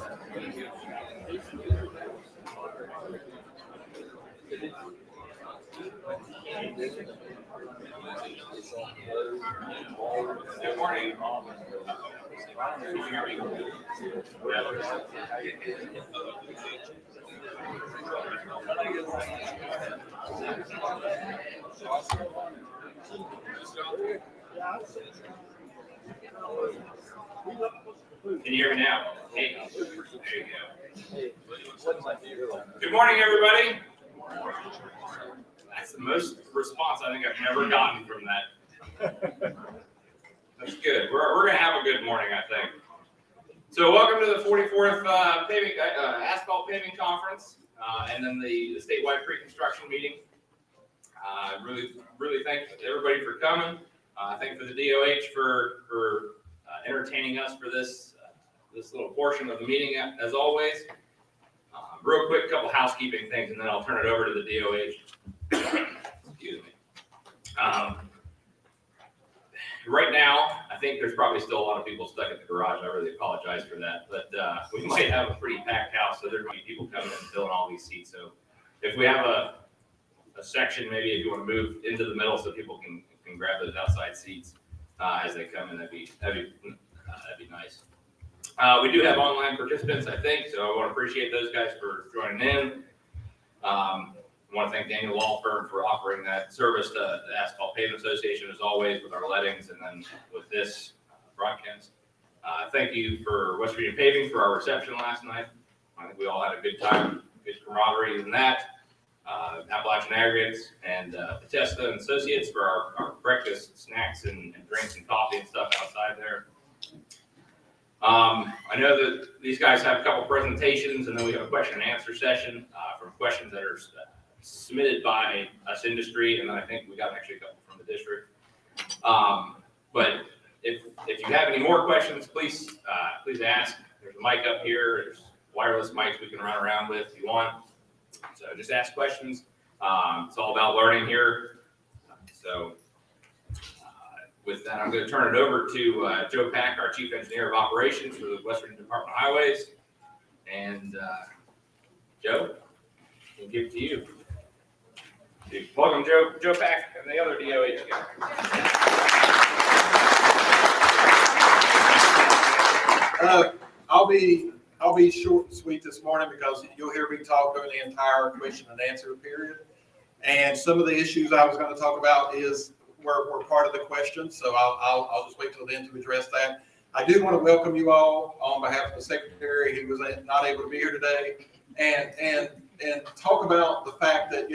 Good morning. Can you hear me now? Hey, there you go. Good morning, everybody. That's the most response I think I've ever gotten from that. That's good. We're going to have a good morning, I think. So welcome to the 44th Asphalt Paving Conference, and then the statewide pre-construction meeting. Really thank everybody for coming. Thank for the DOH for entertaining us for this little portion of the meeting, as always. Real quick, couple housekeeping things, and then I'll turn it over to the DOH. Excuse me. Right now, I think there's probably still a lot of people stuck at the garage. I really apologize for that, but we might have a pretty packed house, so there's going to be people coming and filling all these seats. So if we have a section, maybe if you want to move into the middle so people can grab those outside seats as they come in, that'd be nice. We do have online participants, I think, so I want to appreciate those guys for joining in. I want to thank Daniel Law Firm for offering that service to the Asphalt Paving Association, as always, with our lettings and then with this broadcast. Thank you for West Virginia Paving for our reception last night. I think we all had a good time, good camaraderie in that. Appalachian Aggregates and Bethesda and Associates for our breakfast, snacks, and drinks and coffee and stuff outside there. I know that these guys have a couple presentations, and then we have a question and answer session from questions that are submitted by us industry, and then I think we got actually a couple from the district. But if you have any more questions, please ask. There's a mic up here. There's wireless mics we can run around with if you want. So just ask questions. It's all about learning here. So with that, I'm going to turn it over to Joe Pack, our Chief Engineer of Operations for the West Virginia Department of Highways. And Joe, I'll give it to you. Welcome, Joe Pack, and the other DOH guy. I'll be short and sweet this morning because you'll hear me talk during the entire question and answer period. And some of the issues I was going to talk about were part of the question, so I'll just wait till then to address that. I do want to welcome you all on behalf of the Secretary who was not able to be here today, and talk about the fact that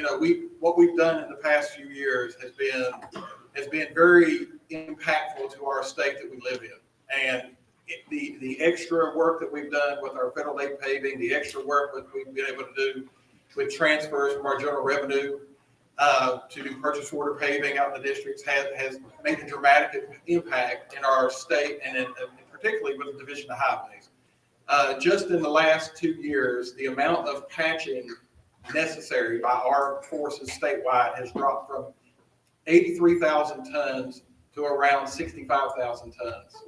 what we've done in the past few years has been very impactful to our state that we live in, and the extra work that we've done with our federal aid paving, the extra work that we've been able to do with transfers from our general revenue to do purchase order paving out in the districts has made a dramatic impact in our state, and particularly with the Division of Highways. Just in the last 2 years, the amount of patching necessary by our forces statewide has dropped from 83,000 tons to around 65,000 tons.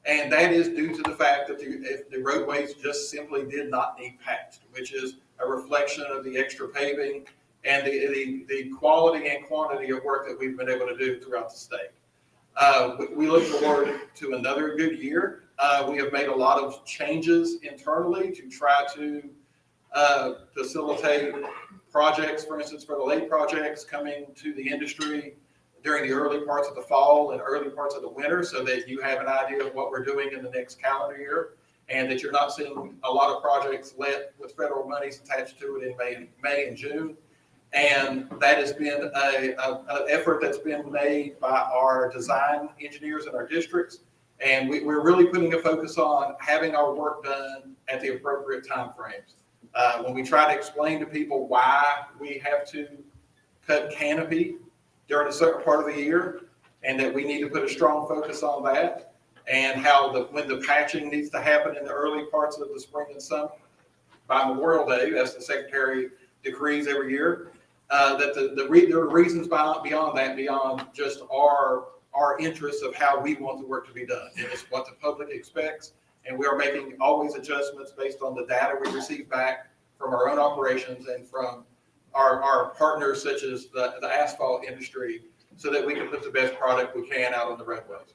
And that is due to the fact that the roadways just simply did not need patched, which is a reflection of the extra paving and the quality and quantity of work that we've been able to do throughout the state. We look forward to another good year. We have made a lot of changes internally to try to facilitate projects, for instance, for the late projects coming to the industry during the early parts of the fall and early parts of the winter, so that you have an idea of what we're doing in the next calendar year, and that you're not seeing a lot of projects let with federal monies attached to it in May and June. And that has been an effort that's been made by our design engineers in our districts. And we're really putting a focus on having our work done at the appropriate time frames. When we try to explain to people why we have to cut canopy during a certain part of the year, and that we need to put a strong focus on that, and how when the patching needs to happen in the early parts of the spring and summer by Memorial Day, as the Secretary decrees every year, that there are reasons beyond just our interests of how we want the work to be done. It is what the public expects, And we are making always adjustments based on the data we receive back from our own operations and from our partners such as the asphalt industry, so that we can put the best product we can out on the roadways.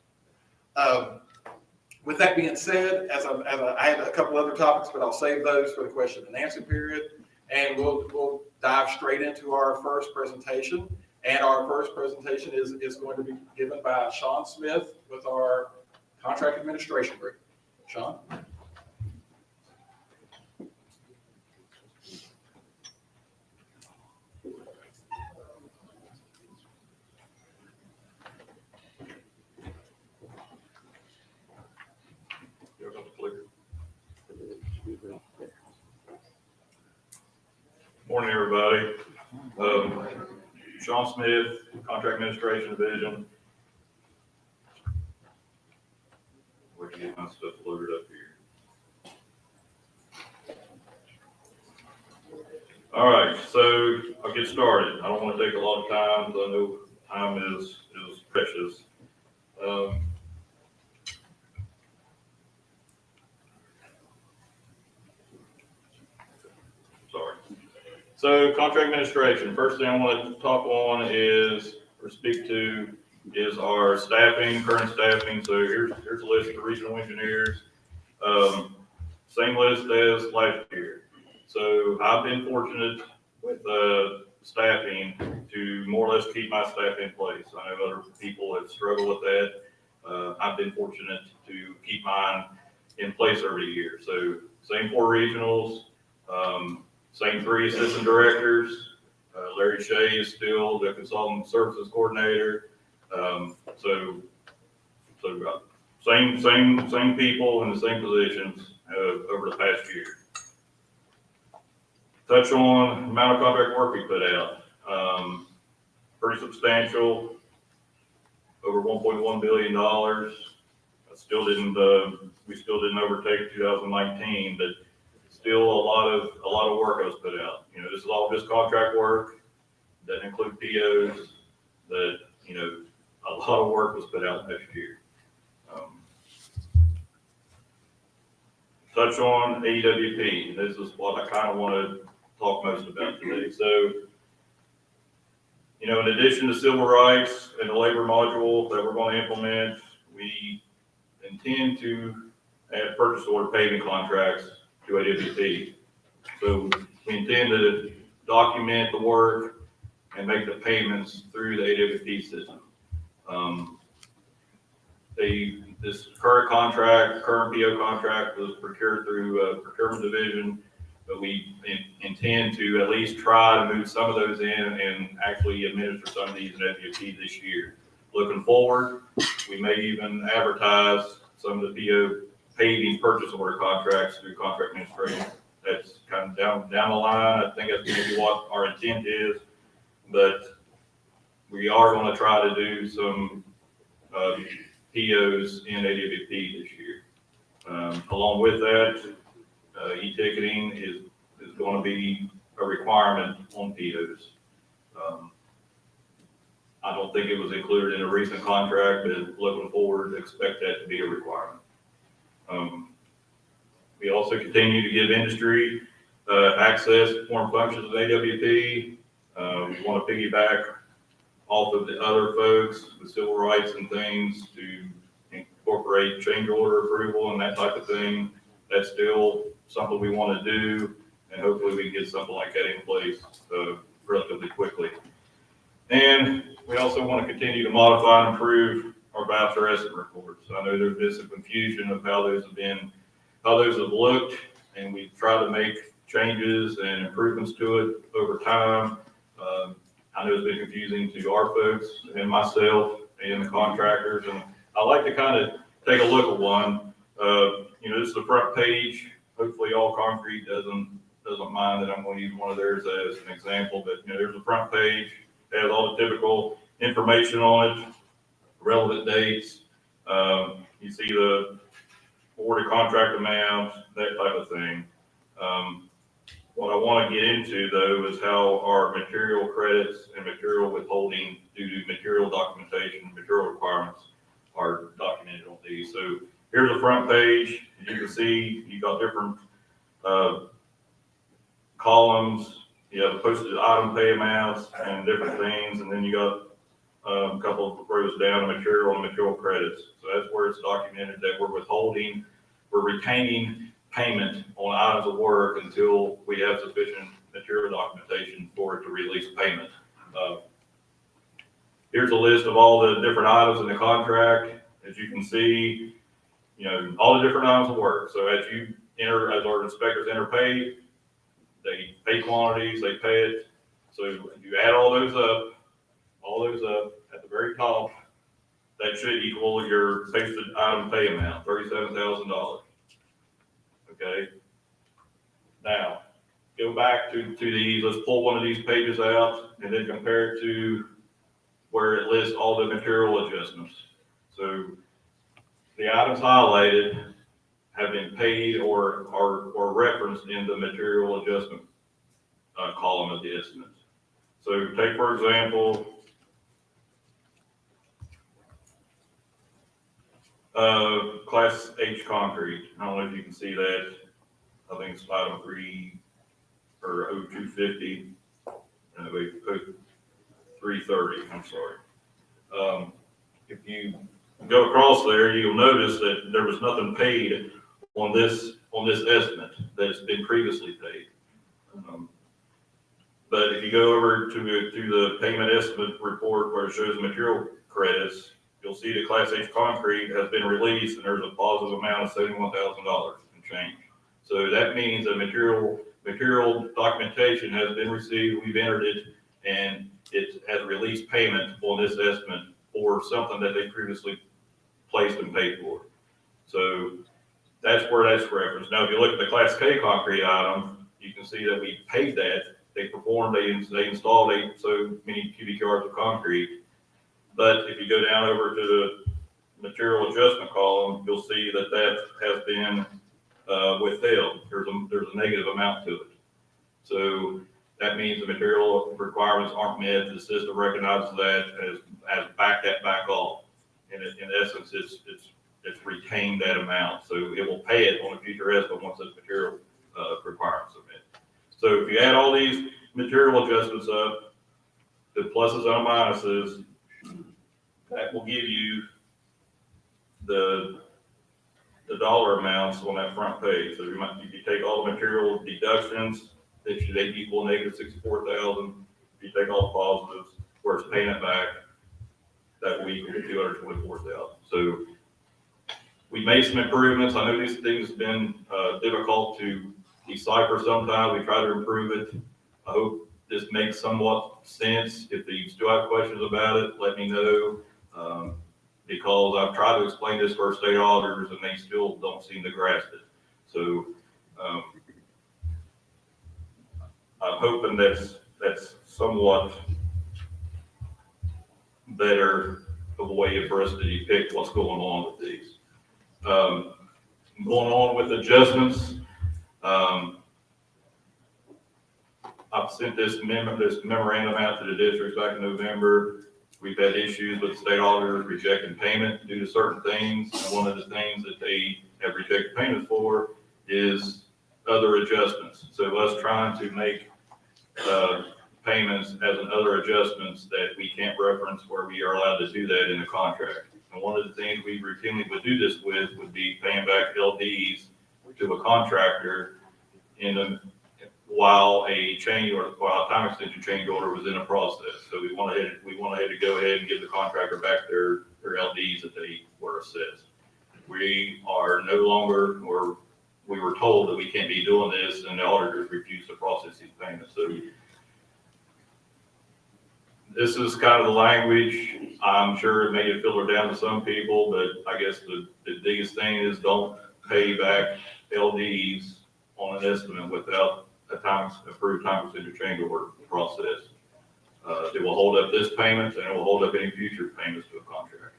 With that being said, I have a couple other topics, but I'll save those for the question and answer period. And we'll dive straight into our first presentation. And our first presentation is going to be given by Sean Smith with our contract administration group. Sean? Morning, everybody. Sean Smith, Contract Administration Division. Where to get my stuff loaded up here. All right, so I'll get started. I don't want to take a lot of time, because I know time is precious. Sorry. So contract administration, first thing I want to talk on is, or speak to, is our staffing, current staffing. So here's a list of regional engineers. Same list as last year. So I've been fortunate with staffing to more or less keep my staff in place. I know other people have struggled with that. I've been fortunate to keep mine in place every year. So same 4 regionals, same 3 assistant directors. Larry Shea is still the consultant services coordinator. So same people in the same positions over the past year. Touch on the amount of contract work we put out. Pretty substantial, over $1.1 billion. We still didn't overtake 2019, but still a lot of work was put out. You know, this is all just contract work. Doesn't include POs. That, you know, a lot of work was put out next year. Touch on AEWP. This is what I kind of want to talk most about today. So, you know, in addition to civil rights and the labor module that we're going to implement, we intend to add purchase order paving contracts to AEWP. So we intend to document the work and make the payments through the AEWP system. This current PO contract was procured through procurement division, but we intend to at least try to move some of those in and actually administer some of these in AEWP this year. Looking forward, we may even advertise some of the PO paving purchase order contracts through contract administration. That's kind of down the line. I think that's maybe what our intent is, but we are going to try to do some POs in AWP this year. Along with that, e-ticketing is going to be a requirement on POs. I don't think it was included in a recent contract, but looking forward, expect that to be a requirement. We also continue to give industry access to form functions of AWP. We want to piggyback off of the other folks with civil rights and things to incorporate change order approval and that type of thing. That's still something we want to do, and hopefully we can get something like that in place relatively quickly. And we also want to continue to modify and improve our voucher estimate reports. I know there's been some confusion of how those have looked, and we've tried to make changes and improvements to it over time. I know it's been confusing to our folks and myself and the contractors, and I like to kind of take a look at one. You know, this is the front page. Hopefully all concrete doesn't mind that I'm going to use one of theirs as an example, but you know, there's the front page. It has all the typical information on it, relevant dates. You see the awarded contract amount, that type of thing. What I want to get into, though, is how our material credits and material withholding due to material documentation, material requirements are documented on these. So here's the front page. You can see you got different columns. You have posted item pay amounts and different things, and then you got a couple of rows down, material and material credits. So that's where it's documented that we're retaining payment on items of work until we have sufficient material documentation for it to release payment. Here's a list of all the different items in the contract. As you can see, all the different items of work. So as our inspectors enter pay, they pay quantities, they pay it. So you add all those up at the very top, that should equal your posted item pay amount, $37,000. Okay. Now, go back to these. Let's pull one of these pages out and then compare it to where it lists all the material adjustments. So the items highlighted have been paid or referenced in the material adjustment column of the estimate. So take, for example, Class H concrete. I don't know if you can see that. I think it's item 3 or 0250. 330. I'm sorry. If you go across there, you'll notice that there was nothing paid on this estimate that's been previously paid. But if you go over to the payment estimate report where it shows material credits, you'll see the Class H concrete has been released and there's a positive amount of $71,000 and change. So that means that material documentation has been received, we've entered it, and it has released payment on this estimate for something that they previously placed and paid for. So that's where that's referenced. Now, if you look at the Class K concrete item, you can see that we paid that. They installed so many cubic yards of concrete. But if you go down over to the material adjustment column, you'll see that has been withheld. There's a negative amount to it. So that means the material requirements aren't met. The system recognizes that as backed that back off. And in essence, it's retained that amount. So it will pay it on a future estimate once those material requirements are met. So if you add all these material adjustments up, the pluses and minuses, that will give you the dollar amounts on that front page. So if you take all the material deductions, they equal negative $64,000. If you take all the positives, where it's paying it back, that will equal $224,000. So we made some improvements. I know these things have been difficult to decipher sometimes. We try to improve it. I hope this makes somewhat sense. If you still have questions about it, let me know. Because I've tried to explain this to our state auditors and they still don't seem to grasp it. So I'm hoping that's somewhat better of a way for us to depict what's going on with these. Going on with adjustments, I've sent this memorandum out to the districts back in November. We've had issues with state auditors rejecting payment due to certain things. And one of the things that they have rejected payment for is other adjustments. So us trying to make payments as an other adjustments that we can't reference where we are allowed to do that in the contract. And one of the things we routinely would do this with would be paying back LDs to a contractor while a time extension change order was in a process. So we wanted to go ahead and give the contractor back their LDs that they were assessed. We are no longer, or we were told that we can't be doing this, and the auditors refused to process these payments. So this is kind of the language. I'm sure it may have filtered down to some people, but I guess the biggest thing is don't pay back LDs on an estimate without approved time extension change order process. It will hold up this payment and it will hold up any future payments to a contract.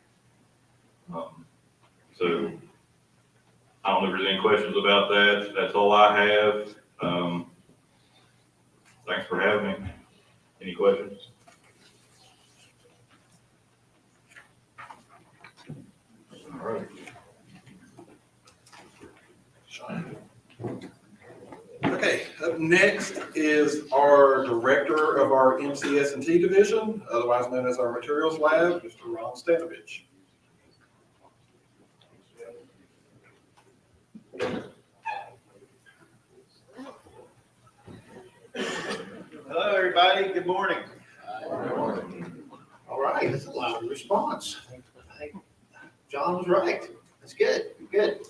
So I don't know if there's any questions about that. That's all I have. Thanks for having me. Any questions? All right. Okay, up next is our director of our MCS&T division, otherwise known as our materials lab, Mr. Ron Stanovich. Hello, everybody. Good morning. All right, that's a loud response. I think John was right. That's good. Good.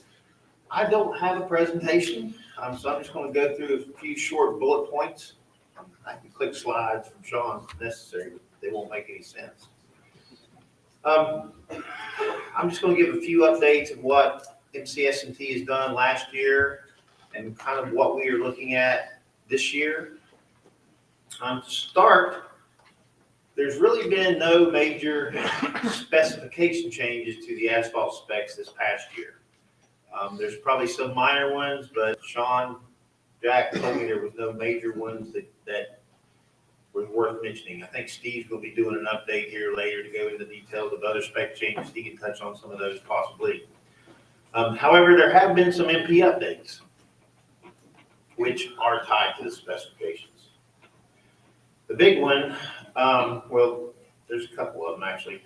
I don't have a presentation, so I'm just going to go through a few short bullet points. I can click slides from Sean if necessary, but they won't make any sense. I'm just going to give a few updates of what MCS&T has done last year and kind of what we are looking at this year. To start, there's really been no major specification changes to the asphalt specs this past year. There's probably some minor ones, but Jack told me there was no major ones that were worth mentioning. I think Steve's going to be doing an update here later to go into details of other spec changes. He can touch on some of those possibly. However, there have been some MP updates, which are tied to the specifications. The big one, well, there's a couple of them actually.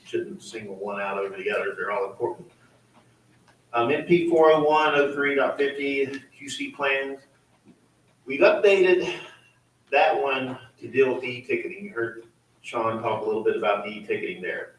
Shouldn't single one out over the other. They're all important. MP 401.03.50 QC plans. We've updated that one to deal with the e-ticketing. You heard Sean talk a little bit about the e-ticketing there.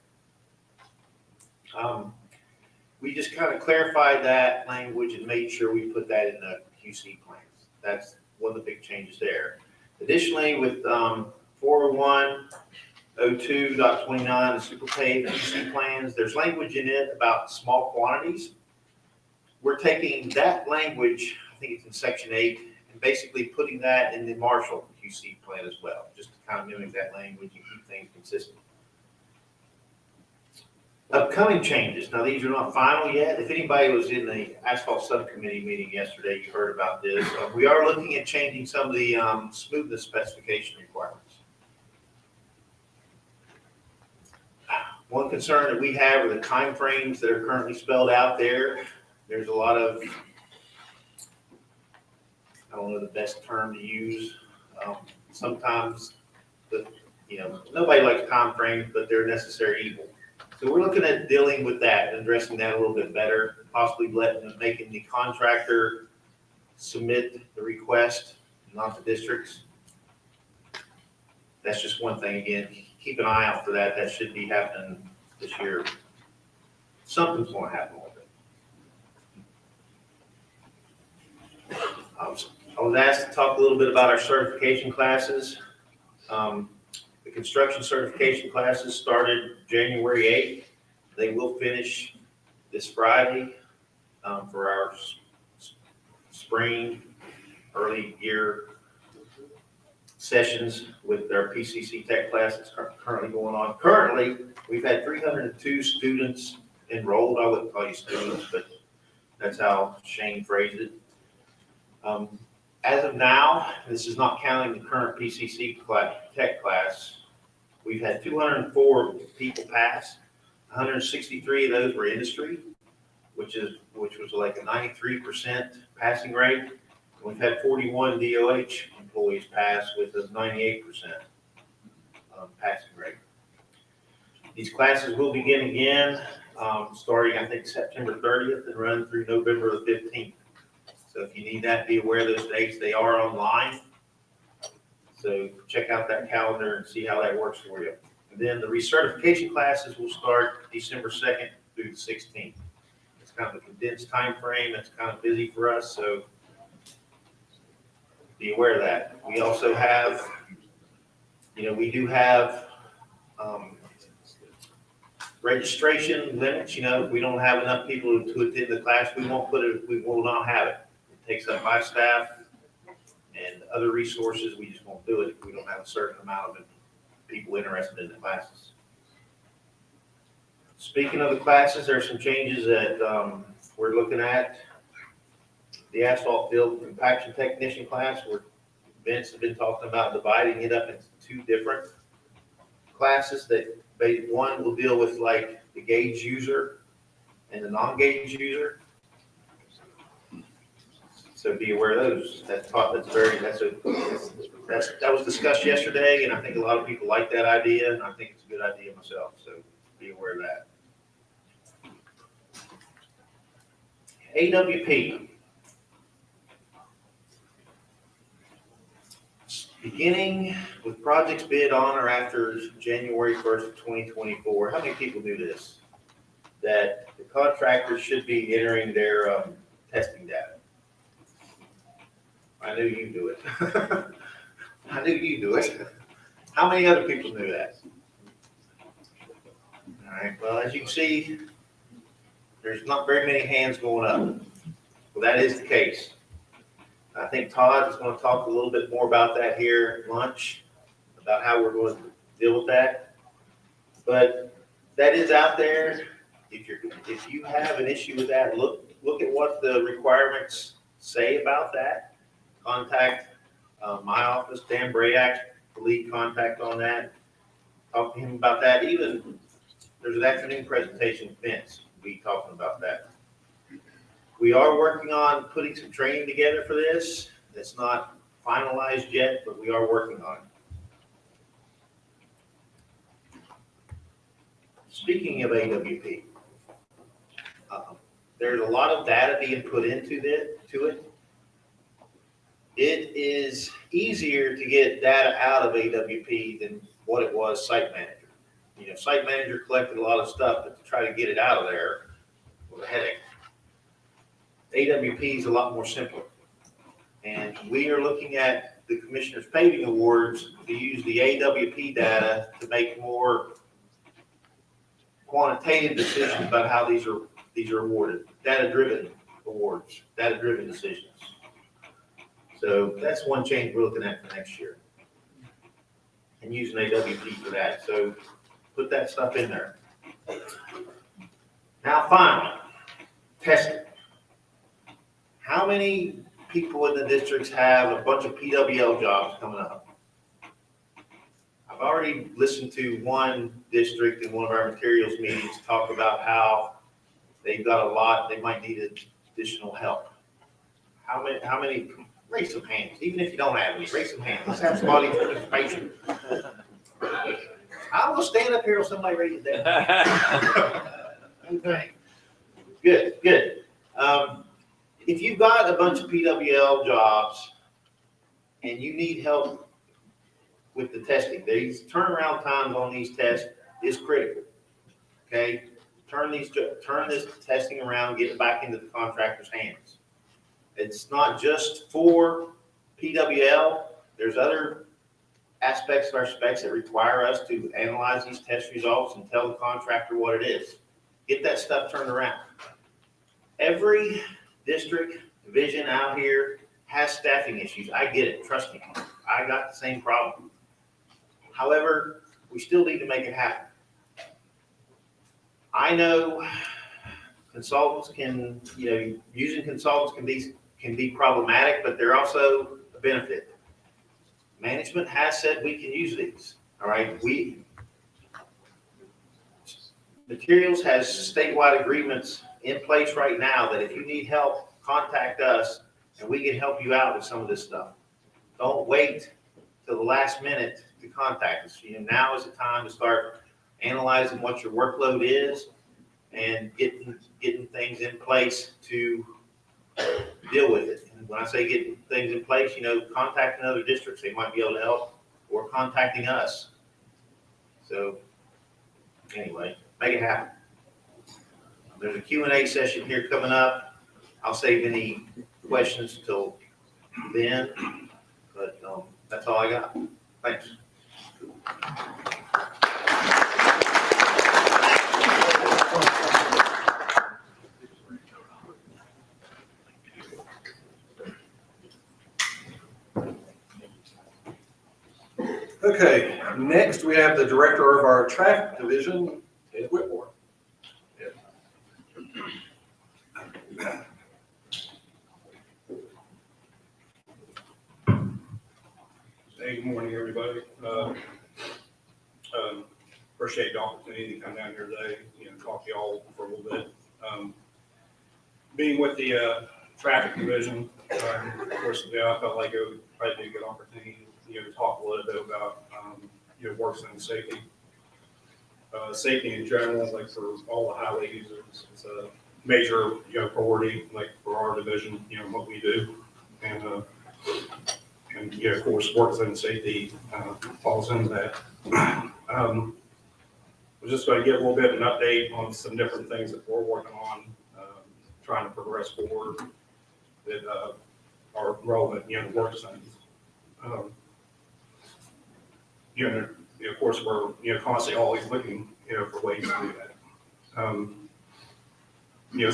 We just kind of clarified that language and made sure we put that in the QC plans. That's one of the big changes there. Additionally, with 401.02.29, the super paved QC plans, there's language in it about small quantities. We're taking that language, I think it's in section 8, and basically putting that in the Marshall QC plan as well, just to kind of mimic that language and keep things consistent. Upcoming changes. Now, these are not final yet. If anybody was in the asphalt subcommittee meeting yesterday, you heard about this. We are looking at changing some of the smoothness specification requirements. One concern that we have are the time frames that are currently spelled out there. There's a lot of, I don't know the best term to use. Sometimes, nobody likes time frames, but they're necessary evil. So we're looking at dealing with that and addressing that a little bit better, possibly making the contractor submit the request, not the districts. That's just one thing. Again, keep an eye out for that. That should be happening this year. Something's going to happen with it. I was asked to talk a little bit about our certification classes. The construction certification classes started January 8th. They will finish this Friday for our spring, early year sessions with our PCC Tech class that's currently going on. Currently, we've had 302 students enrolled. I wouldn't call you students, but that's how Shane phrased it. As of now, this is not counting the current PCC Tech class, we've had 204 people pass. 163 of those were industry, which was like a 93% passing rate. We've had 41 DOH employees pass with a 98% passing rate. These classes will begin again, starting I think September 30th and run through November the 15th. So if you need that, be aware of those dates. They are online. So check out that calendar and see how that works for you. And then the recertification classes will start December 2nd through the 16th. It's kind of a condensed time frame. It's kind of busy for us, so be aware of that. We also have, we do have registration limits. If we don't have enough people to attend the class, we will not have it. It takes up my staff and other resources. We just won't do it if we don't have a certain amount of people interested in the classes. Speaking of the classes, there are some changes that we're looking at. The asphalt field compaction technician class, where Vince has been talking about dividing it up into two different classes. That one will deal with like the gauge user and the non-gauge user. So be aware of those. That was discussed yesterday, and I think a lot of people like that idea, and I think it's a good idea myself, so be aware of that. AWP. Beginning with projects bid on or after January 1st of 2024, how many people knew this? That the contractors should be entering their testing data. I knew you knew it. I knew you knew it. How many other people knew that? All right, well, as you can see, there's not very many hands going up. Well, that is the case. I think Todd is going to talk a little bit more about that here at lunch, about how we're going to deal with that. But that is out there. If you have an issue with that, look at what the requirements say about that. Contact my office, Dan Brayak, the lead contact on that. Talk to him about that. Even there's an afternoon presentation with Vince. We'll be talking about that. We are working on putting some training together for this. It's not finalized yet, but we are working on it. Speaking of AWP, there's a lot of data being put into it. It is easier to get data out of AWP than what it was Site Manager. You know, Site Manager collected a lot of stuff, but to try to get it out of there was a headache. AWP is a lot more simple. And we are looking at the Commissioner's Paving Awards to use the AWP data to make more quantitative decisions about how these are awarded. Data-driven awards, data-driven decisions. So that's one change we're looking at for next year. And using AWP for that. So put that stuff in there. Now finally, testing. How many people in the districts have a bunch of PWL jobs coming up? I've already listened to one district in one of our materials meetings talk about how they've got a lot, they might need additional help. How many, raise some hands, even if you don't have any, raise some hands. Let's have somebody participation. I'm gonna stand up here till somebody raises their hand. Okay. Good. If you've got a bunch of PWL jobs and you need help with the testing, these turnaround times on these tests is critical. Okay, turn this testing around, get it back into the contractor's hands. It's not just for PWL. There's other aspects of our specs that require us to analyze these test results and tell the contractor what it is. Get that stuff turned around. Every district division out here has staffing issues. I get it. Trust me. I got the same problem. However, we still need to make it happen. I know consultants can, using consultants can be problematic, but they're also a benefit. Management has said we can use these. All right. Materials has statewide agreements in place right now that if you need help, contact us and we can help you out with some of this stuff. Don't wait till the last minute to contact us. Now is the time to start analyzing what your workload is and getting things in place to deal with it. And when I say getting things in place, contacting other districts, they might be able to help, or contacting us. So anyway, make it happen. There's a Q&A session here coming up. I'll save any questions till then, but that's all I got. Thanks. Okay, next we have the director of our traffic division, Ed Whitmore. Hey, good morning, everybody. Appreciate the opportunity to come down here today, talk to y'all for a little bit. Being with the traffic division, Of course, yeah, I felt like it would probably be a good opportunity, to talk a little bit about, work zone safety. Safety in general, like for all the highway users, it's a major, priority, like for our division, what we do. And, of course, work zone safety, falls into that. We're just going to get a little bit of an update on some different things that we're working on, trying to progress forward that are relevant, work zones. Of course, we're, constantly always looking, for ways to do that.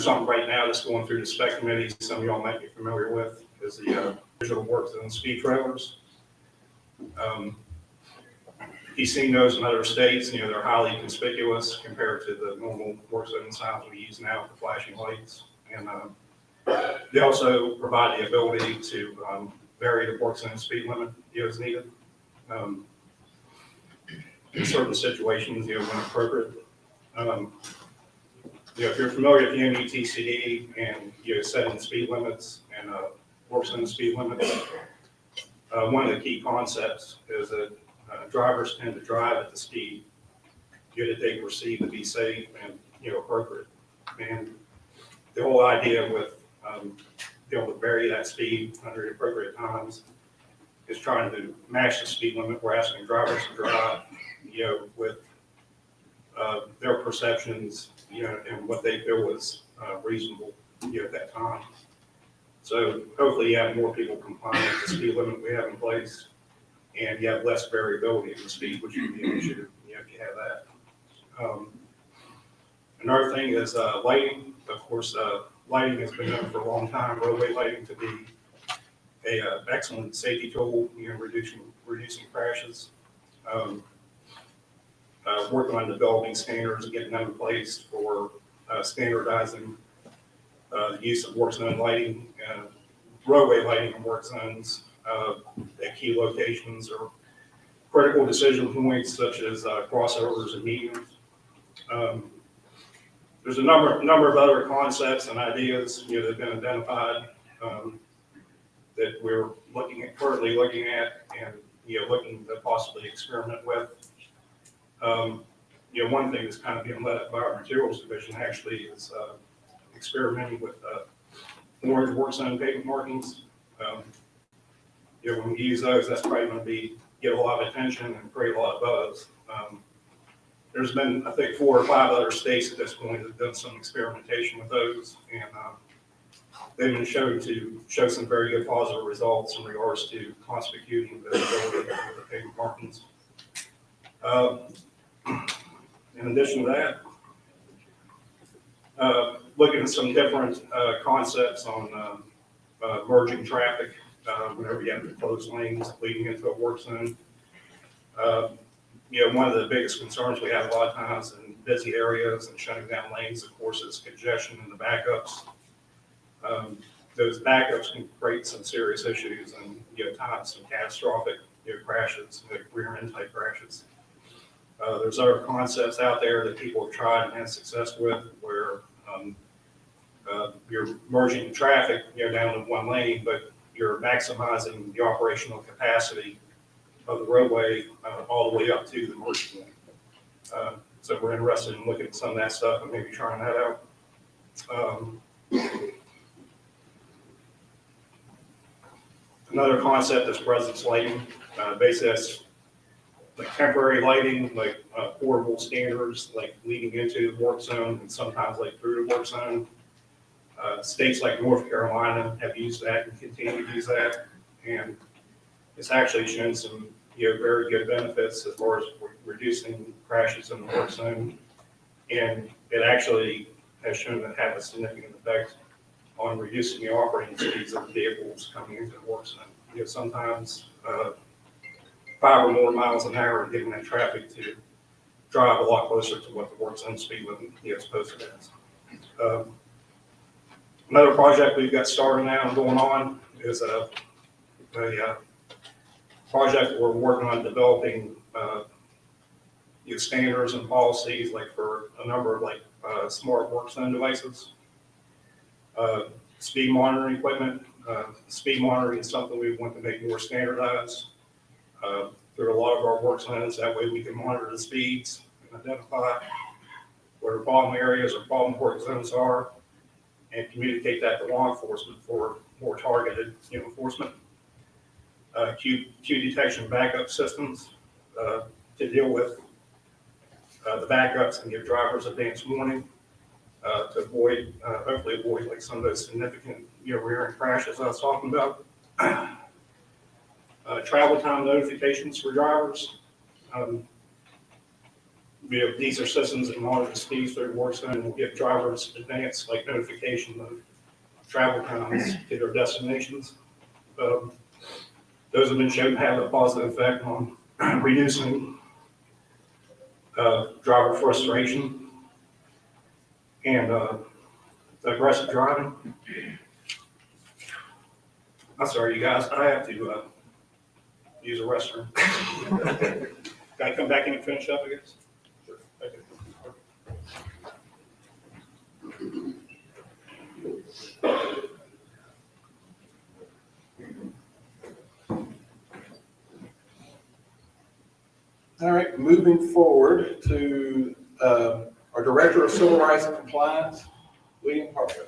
Something right now that's going through the spec committee, some of y'all might be familiar with, is the digital work zone speed trailers. You've seen those in other states, they're highly conspicuous compared to the normal work zone signs we use now for flashing lights. And they also provide the ability to vary the work zone speed limit as needed. In certain situations, when appropriate. If you're familiar with the METCD and, setting speed limits and work zone speed limits, one of the key concepts is that drivers tend to drive at the speed that they perceive to be safe and, appropriate. And the whole idea with being able to vary that speed under the appropriate times is trying to match the speed limit. We're asking drivers to drive, with their perceptions, and what they feel was reasonable, at that time. So hopefully you have more people complying with the speed limit we have in place, and you have less variability in the speed, which would be an issue, if you have that. Another thing is lighting. Of course, lighting has been known for a long time, roadway lighting, to be a excellent safety tool, reducing crashes. Working on developing standards and getting them in place for standardizing the use of work zone lighting, roadway lighting in work zones at key locations or critical decision points such as crossovers and medians. There's a number of other concepts and ideas that have been identified that we're currently looking at and looking to possibly experiment with. One thing that's kind of being led by our materials division actually is experimenting with orange work zone pavement markings. When we use those, that's probably going to get a lot of attention and create a lot of buzz. There's been, I think, 4 or 5 other states at this point that have done some experimentation with those, and they've been shown to show some very good positive results in regards to conspicuity and visibility of the pavement markings. In addition to that, looking at some different concepts on merging traffic whenever you have closed lanes leading into a work zone. One of the biggest concerns we have a lot of times in busy areas and shutting down lanes, of course, is congestion and the backups. Those backups can create some serious issues and, times some catastrophic, crashes, rear-end type crashes. There's other concepts out there that people have tried and had success with where you're merging traffic, down to one lane, but you're maximizing the operational capacity of the roadway all the way up to the merging lane. So we're interested in looking at some of that stuff and maybe trying that out. Another concept is presence lighting. Basically, that's like temporary lighting, like portable standards, like leading into the work zone and sometimes like through the work zone. States like North Carolina have used that and continue to use that. And it's actually shown some very good benefits as far as reducing crashes in the work zone. And it actually has shown to have a significant effect on reducing the operating speeds of vehicles coming into the work zone. Sometimes 5 or more miles an hour and getting that traffic to drive a lot closer to what the work zone speed limit is posted as. Another project we've got started now and going on is a project we're working on developing standards and policies like for a number of smart work zone devices, speed monitoring equipment. Speed monitoring is something we want to make more standardized through a lot of our work zones. That way we can monitor the speeds and identify where the problem areas or problem work zones are and communicate that to law enforcement for more targeted enforcement. Queue detection backup systems to deal with the backups and give drivers advance warning to avoid, hopefully avoid like some of those significant rear-end crashes I was talking about. Travel time notifications for drivers. These are systems that monitor the speeds through work zone and will give drivers advance like notification of travel times to their destinations. Those have been shown to have a positive effect on reducing driver frustration and aggressive driving. I'm sorry, you guys, I have to use a restroom. Can I come back in and finish up, I guess? Sure. Okay. All right, moving forward to our Director of Civil Rights and Compliance, William Parker.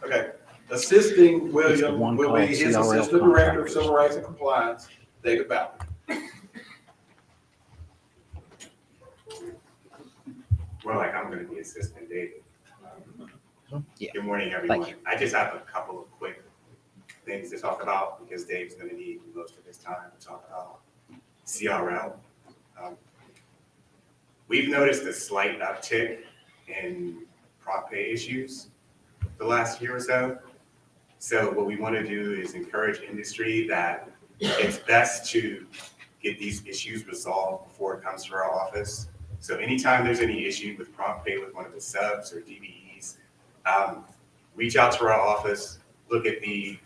Okay, assisting William will be his Assistant Director of Civil Rights and Compliance, David Bauer. More like I'm going to be Assistant David. Yeah. Good morning, everyone. I just have a couple of quick things to talk about because Dave's going to need most of his time to talk about CRL. We've noticed a slight uptick in prompt pay issues the last year or so. So what we want to do is encourage industry that it's best to get these issues resolved before it comes to our office. So anytime there's any issue with prompt pay with one of the subs or DBEs, reach out to our office, look at the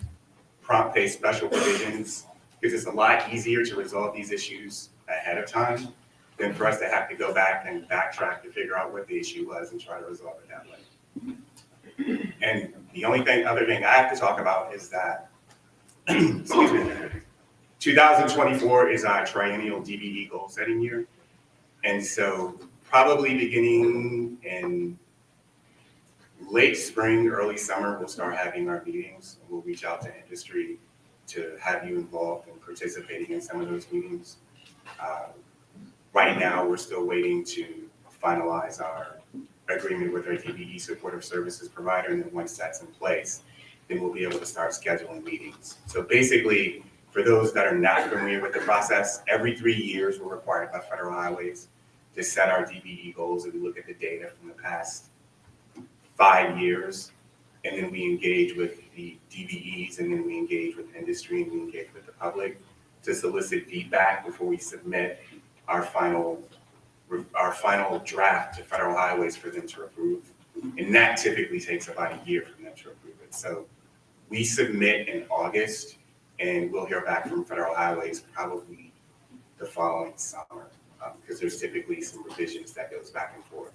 prompt pay special provisions, because it's a lot easier to resolve these issues ahead of time than for us to have to go back and backtrack to figure out what the issue was and try to resolve it that way. And the only other thing I have to talk about is that, excuse me, 2024 is our triennial DBE goal setting year. And so probably beginning in late spring, early summer, we'll start having our meetings. We'll reach out to industry to have you involved in participating in some of those meetings. Right now, we're still waiting to finalize our agreement with our DBE supportive services provider, and then once that's in place, then we'll be able to start scheduling meetings. So basically, for those that are not familiar with the process, every 3 years, we're required by federal highways to set our DBE goals, and we look at the data from the past 5 years, and then we engage with the DBEs, and then we engage with industry, and we engage with the public to solicit feedback before we submit our final draft to federal highways for them to approve. And that typically takes about a year for them to approve it. So we submit in August, and we'll hear back from federal highways probably the following summer, because there's typically some revisions that goes back and forth.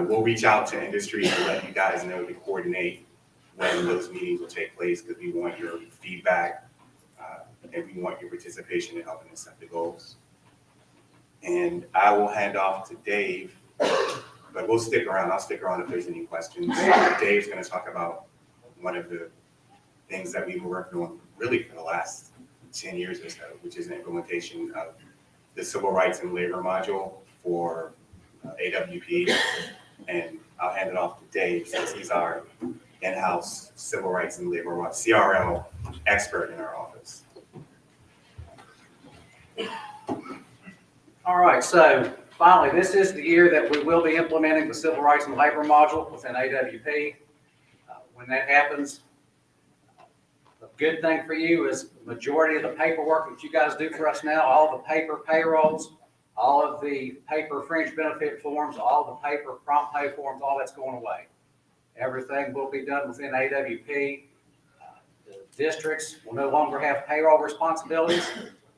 We'll reach out to industry and let you guys know to coordinate when those meetings will take place, because we want your feedback and we want your participation in helping us set the goals. And I will hand off to Dave, but we'll stick around. I'll stick around if there's any questions. Dave's going to talk about one of the things that we've been working on really for the last 10 years or so, which is the implementation of the Civil Rights and Labor module for AWP. And I'll hand it off to Dave since he's our in-house Civil Rights and Labor CRL expert in our office. All right, so finally, this is the year that we will be implementing the Civil Rights and Labor module within AWP. When that happens, the good thing for you is the majority of the paperwork that you guys do for us now, all the paper payrolls, all of the paper fringe benefit forms, all the paper prompt pay forms, all that's going away. Everything will be done within AWP. The districts will no longer have payroll responsibilities.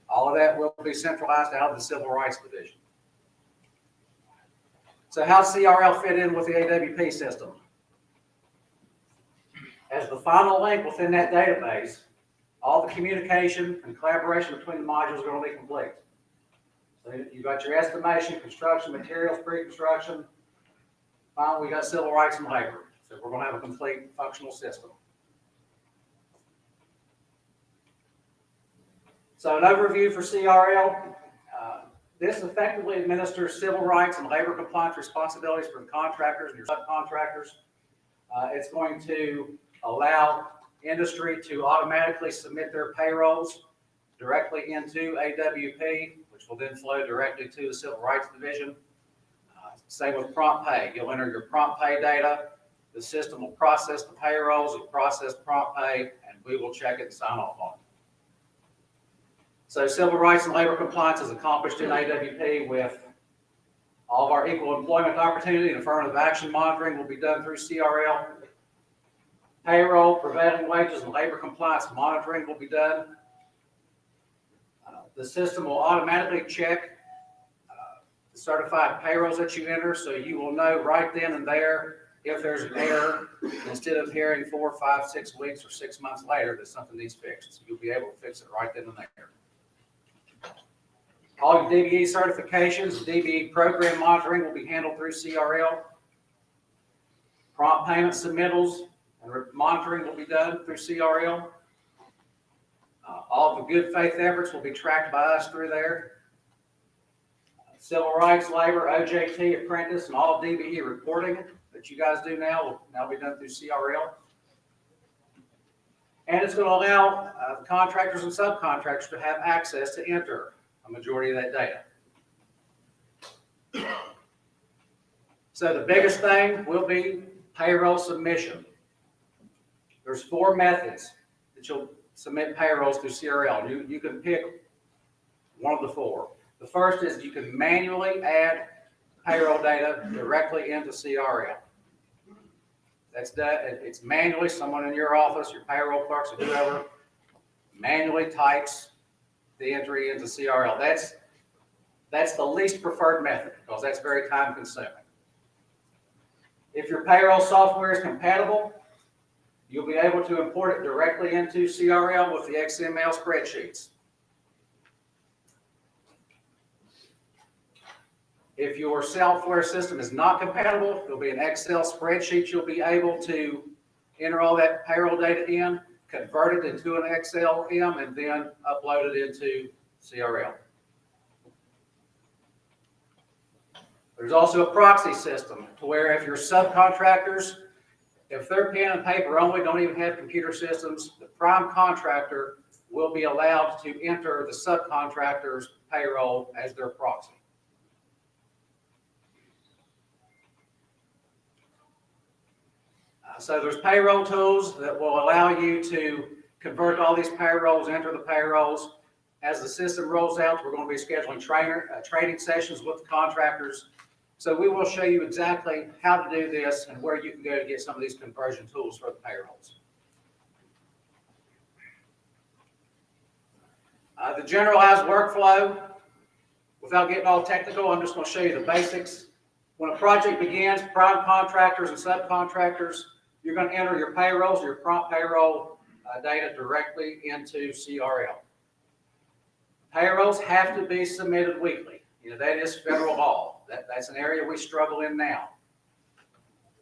All of that will be centralized out of the Civil Rights Division. So how's CRL fit in with the AWP system? As the final link within that database, all the communication and collaboration between the modules are going to be complete. So you've got your estimation, construction, materials, pre-construction. Finally, we got civil rights and labor. So we're going to have a complete functional system. So an overview for CRL. This effectively administers civil rights and labor compliance responsibilities for the contractors and your subcontractors. It's going to allow industry to automatically submit their payrolls directly into AWP, which will then flow directly to the Civil Rights Division. Same with prompt pay. You'll enter your prompt pay data. The system will process the payrolls, it'll process prompt pay, and we will check it and sign off on it. So civil rights and labor compliance is accomplished in AWP with all of our equal employment opportunity and affirmative action monitoring will be done through CRL. Payroll, prevailing wages, and labor compliance monitoring will be done. The system will automatically check the certified payrolls that you enter, so you will know right then and there if there's an error, instead of hearing 4, 5, 6 weeks or 6 months later that something needs fixed. So you'll be able to fix it right then and there. All your DBE certifications, DBE program monitoring will be handled through CRL. Prompt payment submittals and monitoring will be done through CRL. All the good faith efforts will be tracked by us through there. Civil rights, labor, OJT, apprentice, and all DBE reporting that you guys do now will now be done through CRL. And it's going to allow the contractors and subcontractors to have access to enter a majority of that data. So the biggest thing will be payroll submission. There's 4 methods that you'll submit payrolls through CRL. You can pick one of the 4. The first is you can manually add payroll data directly into CRL. That's done. It's manually. Someone in your office, your payroll clerks, or whoever, manually types the entry into CRL. That's the least preferred method because that's very time consuming. If your payroll software is compatible, you'll be able to import it directly into CRL with the XML spreadsheets. If your software system is not compatible, there'll be an Excel spreadsheet you'll be able to enter all that payroll data in, convert it into an XLM, and then upload it into CRL. There's also a proxy system to where if your subcontractors, if they're pen and paper only, don't even have computer systems, the prime contractor will be allowed to enter the subcontractor's payroll as their proxy. So there's payroll tools that will allow you to convert all these payrolls, enter the payrolls. As the system rolls out, we're going to be scheduling training sessions with the contractors. So we will show you exactly how to do this and where you can go to get some of these conversion tools for the payrolls. The generalized workflow, without getting all technical, I'm just going to show you the basics. When a project begins, prime contractors and subcontractors, you're going to enter your payrolls, your prompt payroll data directly into CRL. Payrolls have to be submitted weekly. You know, that is federal law. That's an area we struggle in now.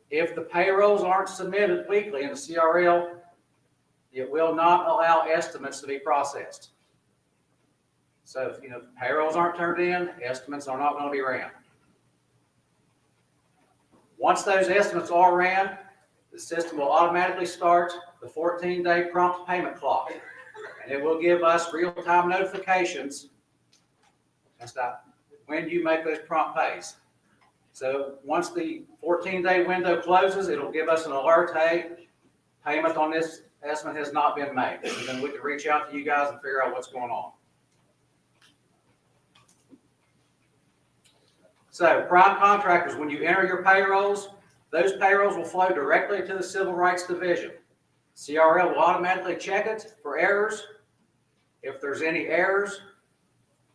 If the payrolls aren't submitted weekly into CRL, it will not allow estimates to be processed. So if payrolls aren't turned in, estimates are not going to be ran. Once those estimates are ran, the system will automatically start the 14-day prompt payment clock. And it will give us real-time notifications as to when you make those prompt pays. So once the 14-day window closes, it'll give us an alert, hey, payment on this estimate has not been made. And then we can reach out to you guys and figure out what's going on. So prime contractors, when you enter your payrolls, those payrolls will flow directly to the Civil Rights Division. CRL will automatically check it for errors. If there's any errors,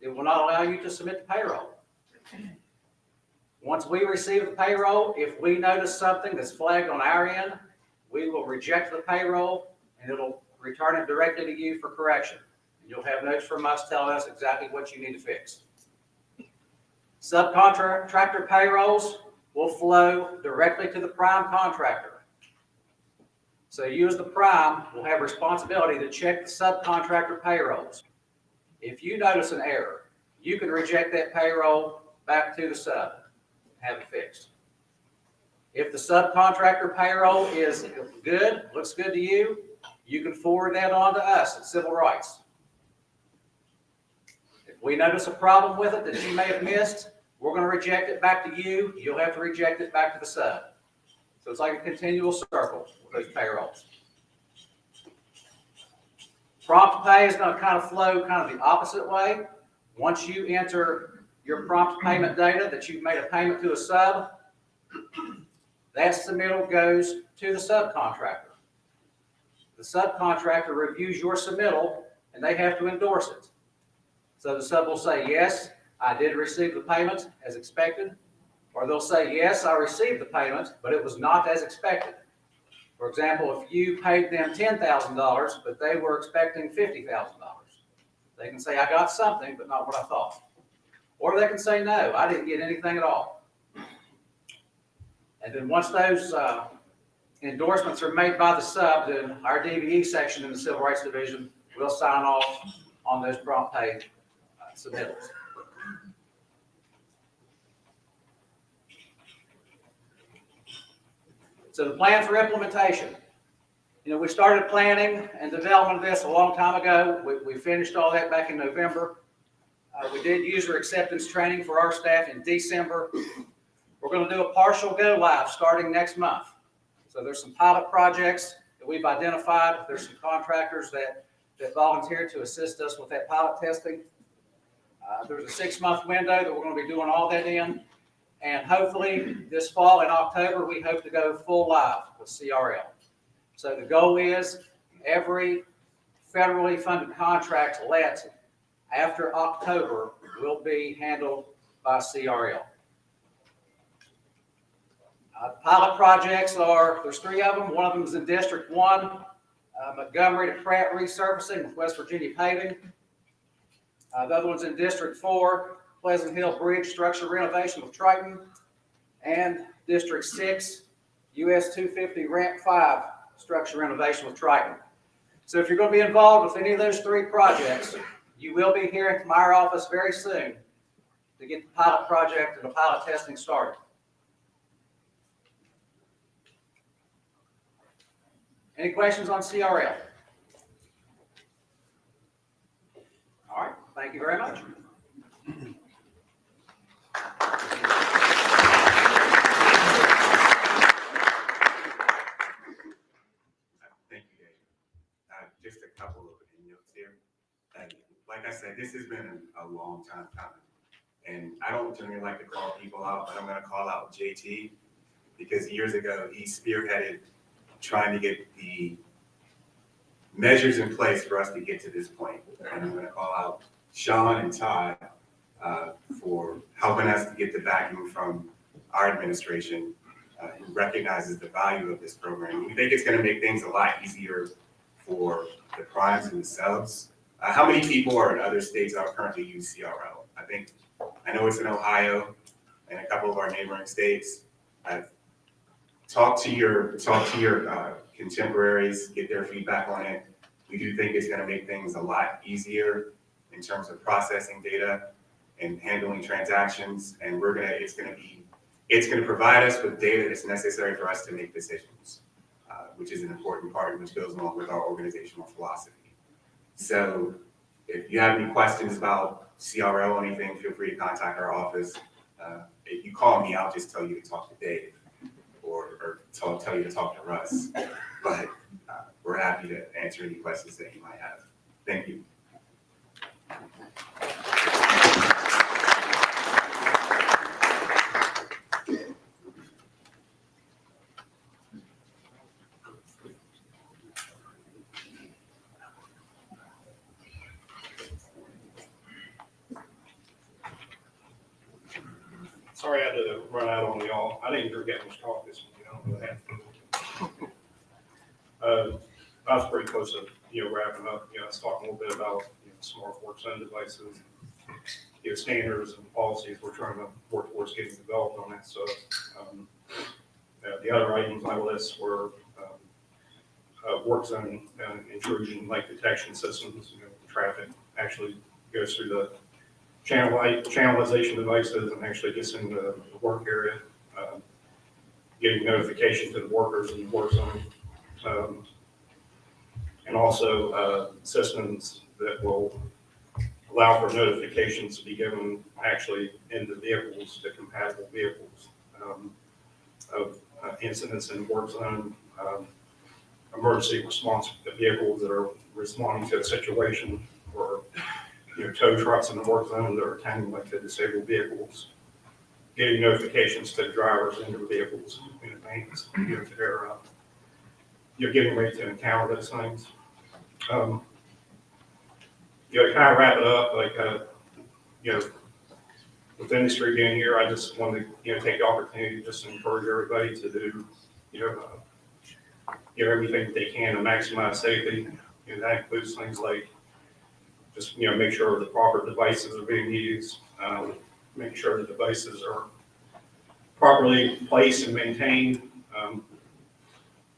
it will not allow you to submit the payroll. Once we receive the payroll, if we notice something that's flagged on our end, we will reject the payroll and it'll return it directly to you for correction. You'll have notes from us telling us exactly what you need to fix. Subcontractor payrolls will flow directly to the prime contractor. So you as the prime will have responsibility to check the subcontractor payrolls. If you notice an error, you can reject that payroll back to the sub, have it fixed. If the subcontractor payroll is good, looks good to you, you can forward that on to us at Civil Rights. If we notice a problem with it that you may have missed, we're going to reject it back to you. You'll have to reject it back to the sub. So it's like a continual circle with those payrolls. Prompt pay is going to kind of flow kind of the opposite way. Once you enter your prompt payment data that you've made a payment to a sub, that submittal goes to the subcontractor. The subcontractor reviews your submittal and they have to endorse it. So the sub will say, yes, I did receive the payment as expected. Or they'll say, yes, I received the payment, but it was not as expected. For example, if you paid them $10,000, but they were expecting $50,000, they can say, I got something, but not what I thought. Or they can say, no, I didn't get anything at all. And then once those endorsements are made by the sub, then our DVE section in the Civil Rights Division will sign off on those prompt pay submittals. So the plan for implementation. You know, we started planning and development of this a long time ago. We finished all that back in November. We did user acceptance training for our staff in December. We're going to do a partial go live starting next month. So there's some pilot projects that we've identified. There's some contractors that volunteered to assist us with that pilot testing. There's a 6-month window that we're going to be doing all that in. And hopefully this fall in October, we hope to go full live with CRL. So the goal is every federally funded contract let after October will be handled by CRL. Pilot projects there's 3 of them. One of them is in District 1, Montgomery to Pratt resurfacing with West Virginia Paving. The other one's in District 4, Pleasant Hill Bridge structure renovation with Triton. And District 6, US 250 Ramp 5 structure renovation with Triton. So if you're going to be involved with any of those 3 projects, you will be hearing from our office very soon to get the pilot project and the pilot testing started. Any questions on CRL? All right, thank you very much. Thank you, Dave. Just a couple of notes here. Like I said, this has been a long time coming. And I don't generally like to call people out, but I'm going to call out JT because years ago he spearheaded trying to get the measures in place for us to get to this point. And I'm going to call out Sean and Todd for helping us to get the backing from our administration who recognizes the value of this program. We think it's going to make things a lot easier for the primes and the subs. How many people are in other states that currently use CRL? I know it's in Ohio and a couple of our neighboring states. Talk to your contemporaries, get their feedback on it. We do think it's going to make things a lot easier in terms of processing data and handling transactions. And it's going to provide us with data that's necessary for us to make decisions, which is an important part, which goes along with our organizational philosophy. So if you have any questions about CRL or anything, feel free to contact our office. If you call me, I'll just tell you to talk to Dave or tell you to talk to Russ. But we're happy to answer any questions that you might have. Thank you. Sorry, I had to run out on y'all. I didn't hear that much talk this week, I don't know that. I was pretty close to, wrapping up, let's talk a little bit about, smart work zone devices, standards and policies we're trying to work towards getting developed on that. So, the other items on my list were, work zone intrusion, like detection systems, traffic actually goes through the channelization devices and actually gets into the work area, getting notification to the workers in the work zone. And also systems that will allow for notifications to be given actually into vehicles, to compatible vehicles, of incidents in the work zone, emergency response vehicles that are responding to a situation, or tow trucks in the work zone that are attending like the disabled vehicles, getting notifications to drivers in their vehicles in advance, if they're getting ready to encounter those things. To kind of wrap it up, with industry being here, I just want to take the opportunity just to encourage everybody to do everything that they can to maximize safety. That includes things like just make sure the proper devices are being used, make sure the devices are properly placed and maintained.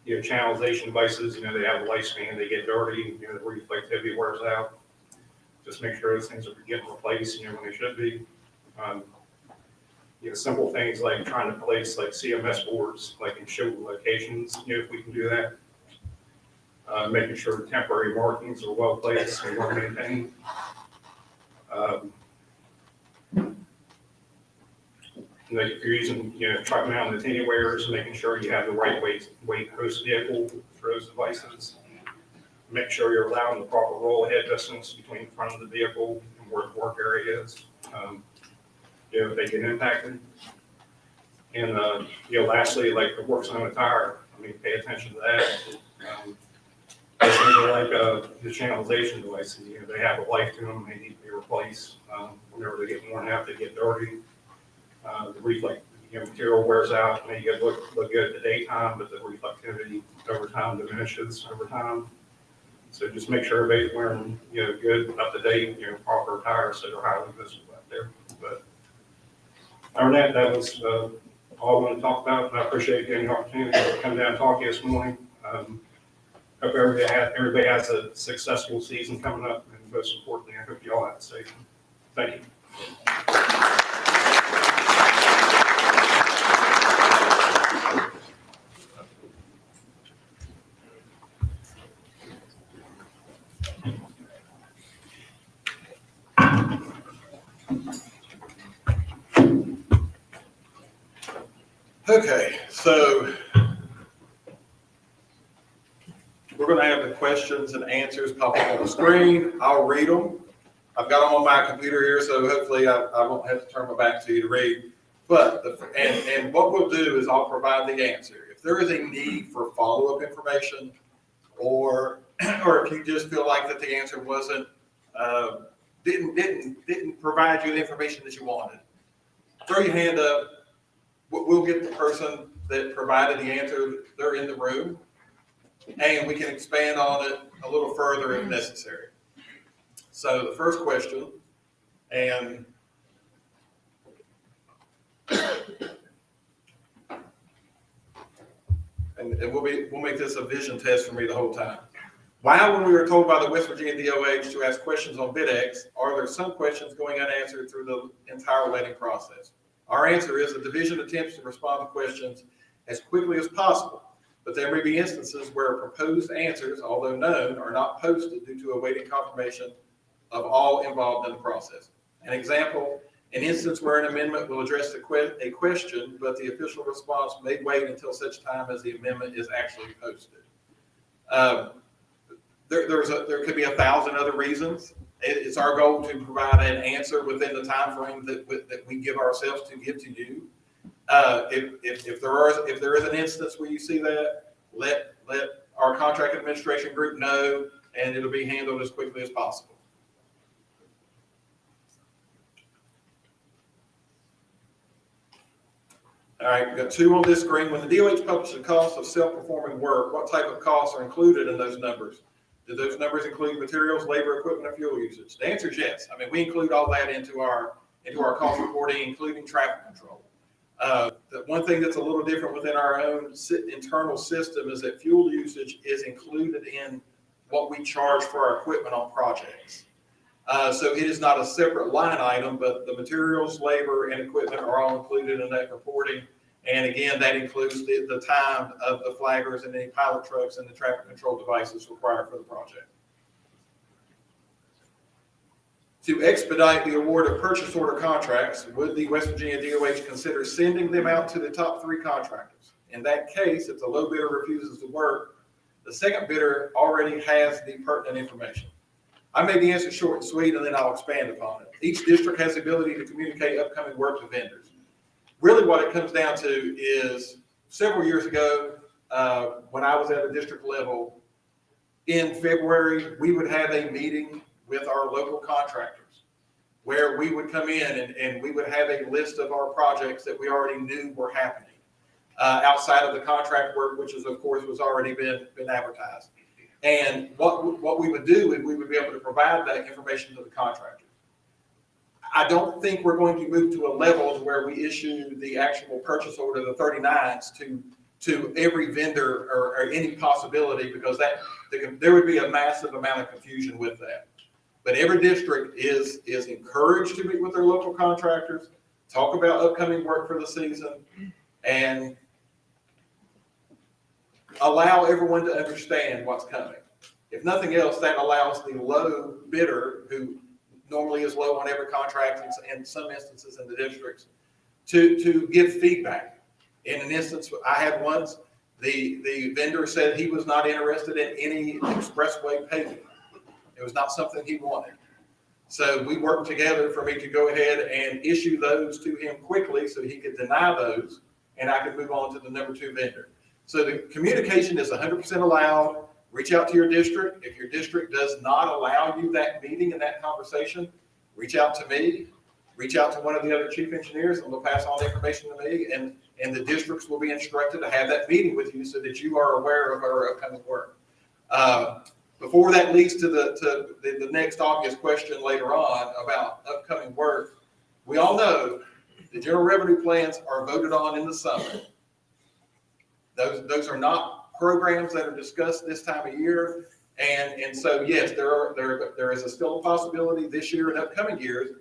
Channelization devices, they have a lifespan, they get dirty, the reflectivity wears out. Just make sure those things are getting replaced, when they should be. Simple things like trying to place like CMS boards, like in show locations, if we can do that. Making sure the temporary markings are well placed and well maintained. Like if you're using, truck mounted anywheres, making sure you have the right weight host vehicle for those devices. Make sure you're allowing the proper roll ahead distance between the front of the vehicle and where the work area is. If they get impacted. And, lastly, like the work zone attire, pay attention to that. Those things are like the channelization devices, they have a life to them, they need to be replaced. Whenever they get worn out, they get dirty. The material wears out, and you look good at the daytime, but the reflectivity over time diminishes over time. So just make sure everybody's wearing, good, up to date, proper tires that are highly visible out there. But other than that was all I want to talk about. And I appreciate getting the opportunity to come down and talk to you this morning. Hope everybody has a successful season coming up, and most importantly, I hope you all have a safe one. Thank you. Okay, so we're going to have the questions and answers pop up on the screen. I'll read them. I've got them on my computer here, so hopefully I won't have to turn my back to you to read. But and what we'll do is I'll provide the answer. If there is a need for follow-up information, or if you just feel like that the answer wasn't didn't provide you the information that you wanted, throw your hand up. We'll get the person that provided the answer, they're in the room, and we can expand on it a little further if necessary. So the first question, and we'll make this a vision test for me the whole time. Why, when we were told by the West Virginia DOH to ask questions on BidX, are there some questions going unanswered through the entire letting process? Our answer is the division attempts to respond to questions as quickly as possible, but there may be instances where proposed answers, although known, are not posted due to awaiting confirmation of all involved in the process. An example, an instance where an amendment will address a question, but the official response may wait until such time as the amendment is actually posted. There could be 1,000 other reasons. It's our goal to provide an answer within the time frame that we give ourselves to give to you. If there is an instance where you see that, let our contract administration group know, and it'll be handled as quickly as possible. All right, we've got two on this screen. When the DOH publishes the cost of self-performing work, what type of costs are included in those numbers? Do those numbers include materials, labor, equipment, and fuel usage? The answer is yes. I mean, we include all that into our cost reporting, including traffic control. The one thing that's a little different within our own internal system is that fuel usage is included in what we charge for our equipment on projects. So it is not a separate line item, but the materials, labor, and equipment are all included in that reporting. And again, that includes the time of the flaggers and any pilot trucks and the traffic control devices required for the project. To expedite the award of purchase order contracts, would the West Virginia DOH consider sending them out to the top 3 contractors? In that case, if the low bidder refuses to work, the second bidder already has the pertinent information. I made the answer short and sweet, and then I'll expand upon it. Each district has the ability to communicate upcoming work to vendors. Really what it comes down to is several years ago, when I was at a district level, in February, we would have a meeting with our local contractors where we would come in and we would have a list of our projects that we already knew were happening outside of the contract work, which is, of course, was already been advertised. And what we would do is we would be able to provide that information to the contractor. I don't think we're going to move to a level where we issue the actual purchase order, the 39s, to every vendor or any possibility, because there would be a massive amount of confusion with that. But every district is encouraged to meet with their local contractors, talk about upcoming work for the season, and allow everyone to understand what's coming. If nothing else, that allows the low bidder, who normally is low on every contract in some instances in the districts, to give feedback. In an instance I had once, the vendor said he was not interested in any expressway paving. It was not something he wanted. So we worked together for me to go ahead and issue those to him quickly so he could deny those and I could move on to the number 2 vendor. So the communication is 100% allowed. Reach out to your district. If your district does not allow you that meeting and that conversation, reach out to me, reach out to one of the other chief engineers, and we'll pass on the information to me, and the districts will be instructed to have that meeting with you so that you are aware of our upcoming work. Before that leads to the next obvious question later on about upcoming work, we all know the general revenue plans are voted on in the summer. Those are not programs that are discussed this time of year. And so, yes, there is still a possibility this year and upcoming years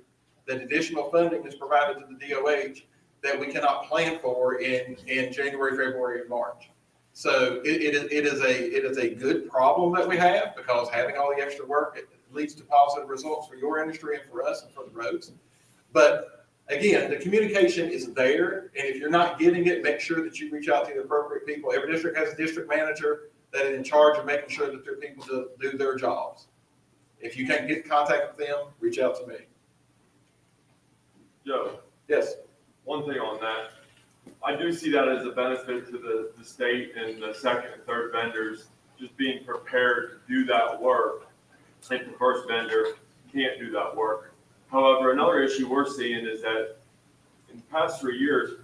that additional funding is provided to the DOH that we cannot plan for in January, February, and March. So it is a good problem that we have, because having all the extra work, it leads to positive results for your industry and for us and for the roads. But again, the communication is there, and if you're not getting it, make sure that you reach out to the appropriate people. Every district has a district manager that is in charge of making sure that their people do their jobs. If you can't get in contact with them, reach out to me. Joe, Yes. one thing on that, I do see that as a benefit to the state and the second and third vendors just being prepared to do that work. I think the first vendor can't do that work. However, another issue we're seeing is that in the past 3 years,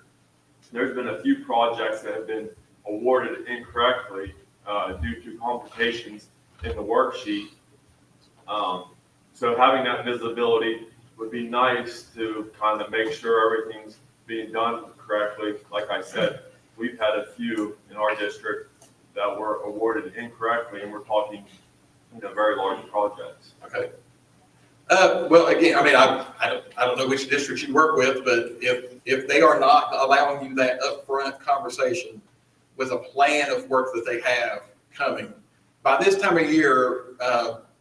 there's been a few projects that have been awarded incorrectly due to complications in the worksheet. So having that visibility would be nice to kind of make sure everything's being done correctly. Like I said, we've had a few in our district that were awarded incorrectly, and we're talking, very large projects. Okay. Well, again, I mean, I don't know which districts you work with, but if they are not allowing you that upfront conversation with a plan of work that they have coming, by this time of year,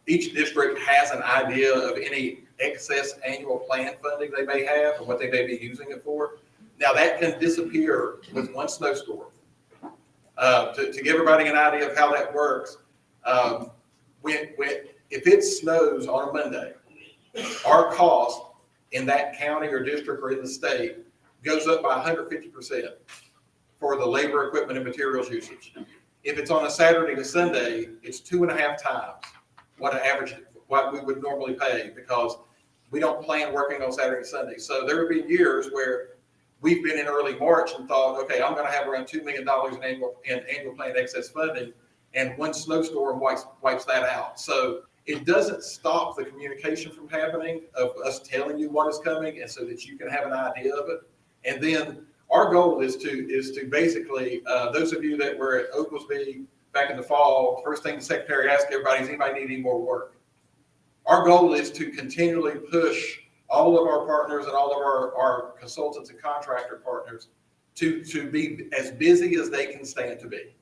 each district has an idea of any excess annual plan funding they may have and what they may be using it for. Now that can disappear with one snowstorm. To give everybody an idea of how that works, if it snows on a Monday, our cost in that county or district or in the state goes up by 150% for the labor, equipment, and materials usage. If it's on a Saturday to Sunday, it's 2.5 times what we would normally pay, because we don't plan working on Saturday and Sunday. So there would be years where we've been in early March and thought, okay, I'm gonna have around $2 million in annual planned excess funding, and one snowstorm wipes that out. So it doesn't stop the communication from happening, of us telling you what is coming, and so that you can have an idea of it. And then our goal is to basically, those of you that were at Oglesby back in the fall, first thing the secretary asked everybody is, anybody need any more work? Our goal is to continually push all of our partners and all of our consultants and contractor partners to be as busy as they can stand to be.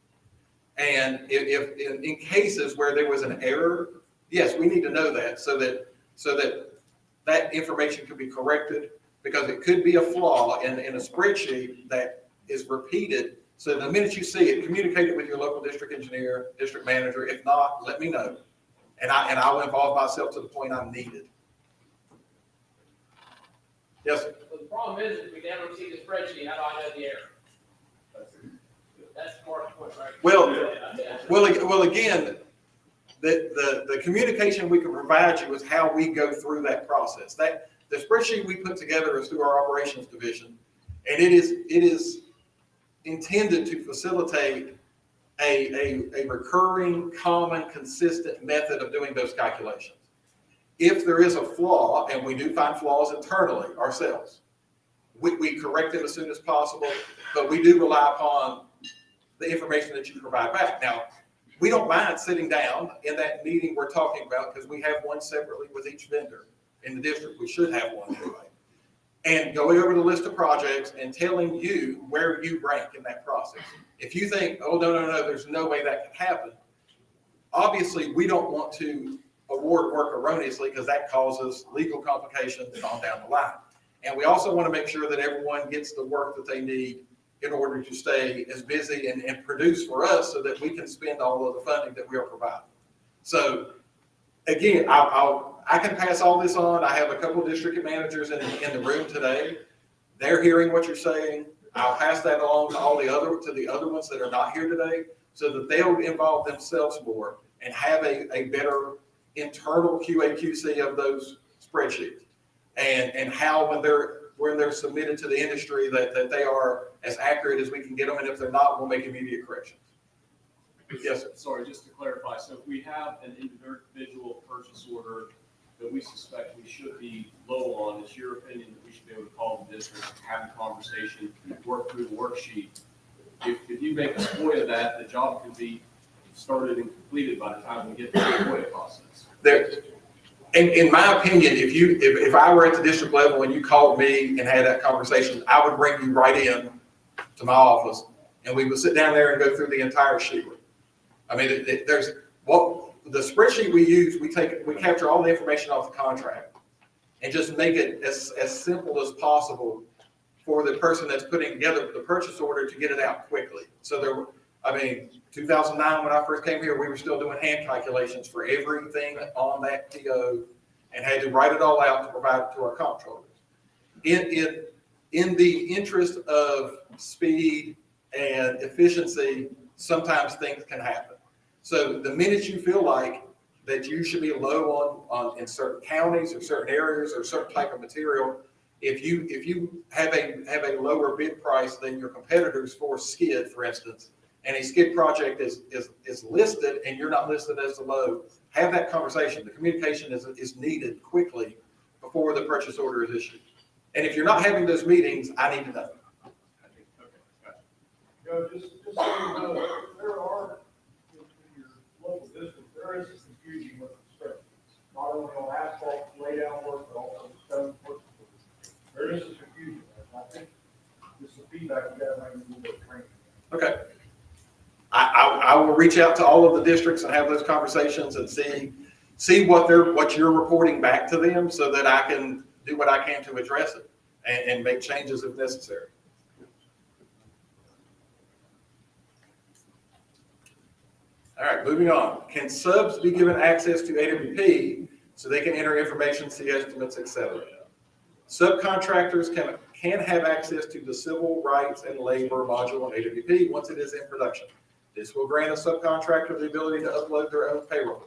And if in cases where there was an error, yes, we need to know that so that information can be corrected, because it could be a flaw in a spreadsheet that is repeated. So the minute you see it, communicate it with your local district engineer, district manager. If not, let me know. And I will involve myself to the point I'm needed. Yes, sir. Well, the problem is, if we never see the spreadsheet, how do I know the error? That's the more point, right? Well, again, the communication we can provide you is how we go through that process. That the spreadsheet we put together is through our operations division, and it is intended to facilitate a recurring, common, consistent method of doing those calculations. If there is a flaw, and we do find flaws internally ourselves, we correct them as soon as possible, but we do rely upon the information that you provide back. Now, we don't mind sitting down in that meeting we're talking about, because we have one separately with each vendor in the district. We should have one anyway. And going over the list of projects and telling you where you rank in that process. If you think, oh, no, there's no way that can happen, obviously we don't want to award work erroneously, because that causes legal complications on down the line. And we also want to make sure that everyone gets the work that they need in order to stay as busy and produce for us, so that we can spend all of the funding that we are providing. So again, I can pass all this on. I have a couple of district managers in the room today. They're hearing what you're saying. I'll pass that along to the other ones that are not here today, so that they'll involve themselves more and have a better internal QA/QC of those spreadsheets, and how when they're submitted to the industry that they are as accurate as we can get them, and if they're not, we'll make immediate corrections. Yes, sir. Sorry, just to clarify, so if we have an individual purchase order that we suspect we should be low on, it's your opinion that we should be able to call the district, have a conversation, work through the worksheet. If you make a SPOIA of that, the job can be started and completed by the time we get to the SPOIA process. In my opinion, if I were at the district level and you called me and had that conversation, I would bring you right in to my office, and we would sit down there and go through the entire sheet. I mean, the spreadsheet we use, we capture all the information off the contract and just make it as simple as possible for the person that's putting together the purchase order to get it out quickly. So 2009, when I first came here, we were still doing hand calculations for everything on that PO and had to write it all out to provide it to our comptrollers. In the interest of speed and efficiency, sometimes things can happen. So the minute you feel like that you should be low on in certain counties or certain areas or certain type of material, if you have a lower bid price than your competitors for skid, for instance, and a skid project is listed and you're not listed as the low, have that conversation. The communication is needed quickly before the purchase order is issued. And if you're not having those meetings, I need to know. Just so you know, there are, in your local district, there is some confusion with construction. Not only on asphalt laydown work, but also stone work. There is some confusion. I think this is feedback you got to make a little bit of training. Okay. I will reach out to all of the districts and have those conversations and see what you're reporting back to them, so that I can do what I can to address it and make changes if necessary. All right, moving on. Can subs be given access to AWP so they can enter information, see estimates, etc.? Subcontractors can have access to the civil rights and labor module on AWP once it is in production. This will grant a subcontractor the ability to upload their own payroll.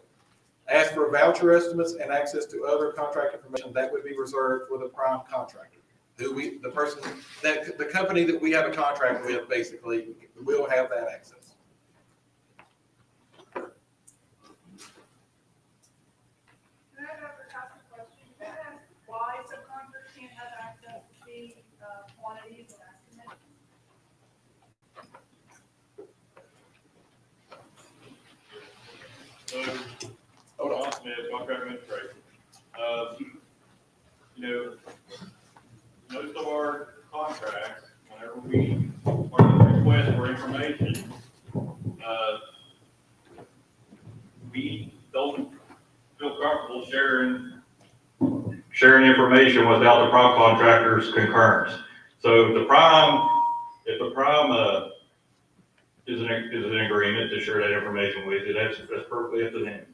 As for voucher estimates and access to other contract information, that would be reserved for the prime contractor. the person, that the company that we have a contract with basically will have that access. Can I ask a question? Can I ask why subcontractors can't have access to see quantities and estimates? Hold on, Smith, contract administrator. Most of our contracts, whenever we request for information, we don't feel comfortable sharing information without the prime contractor's concurrence. So if the prime is an agreement to share that information with you, that's perfectly up to them.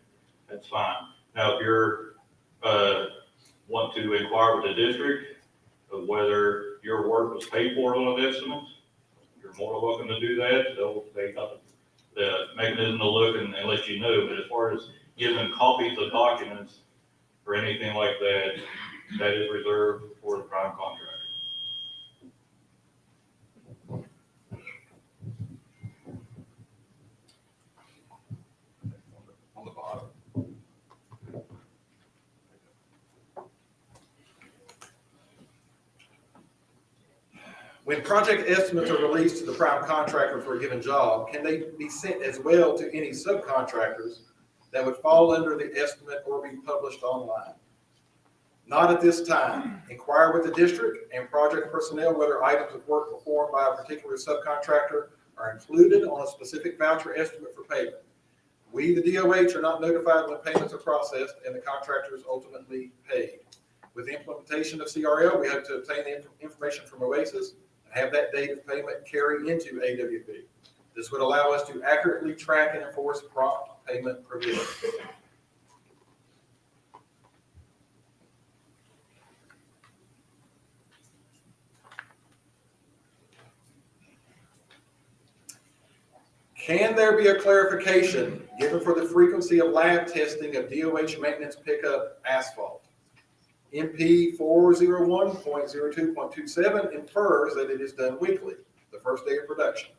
That's fine. Now, if you're, want to inquire with the district of whether your work was paid for on the estimates, you're more than welcome to do that. They got the mechanism to look and let you know. But as far as giving copies of documents or anything like that, that is reserved for the prime contractor. On the bottom. When project estimates are released to the prime contractor for a given job, can they be sent as well to any subcontractors that would fall under the estimate or be published online? Not at this time. Inquire with the district and project personnel whether items of work performed by a particular subcontractor are included on a specific voucher estimate for payment. We, the DOH, are not notified when payments are processed and the contractor is ultimately paid. With the implementation of CRL, we hope to obtain the information from OASIS and have that date of payment carry into AWP. This would allow us to accurately track and enforce prompt payment provisions. Can there be a clarification given for the frequency of lab testing of DOH maintenance pickup asphalt? MP 401.02.27 infers that it is done weekly, the first day of production.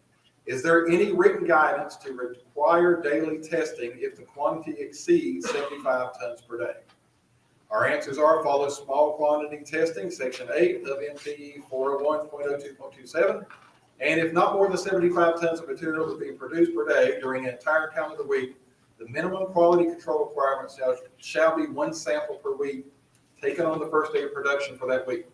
Is there any written guidance to require daily testing if the quantity exceeds 75 tons per day? Our answers are: follow small quantity testing, section 8 of MP 401.02.27. And if not more than 75 tons of material is being produced per day during an entire calendar week, the minimum quality control requirements shall be 1 sample per week taken on the first day of production for that week.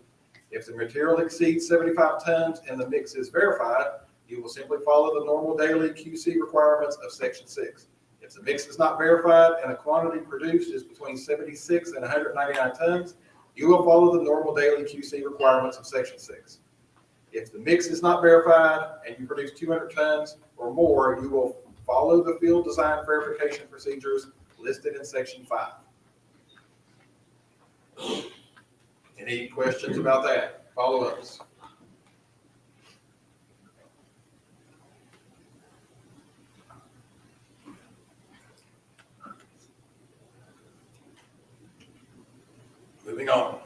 If the material exceeds 75 tons and the mix is verified, you will simply follow the normal daily QC requirements of section 6. If the mix is not verified and the quantity produced is between 76 and 199 tons, you will follow the normal daily QC requirements of section 6. If the mix is not verified and you produce 200 tons or more, you will follow the field design verification procedures listed in section 5. Any questions about that? Follow-ups? Moving on.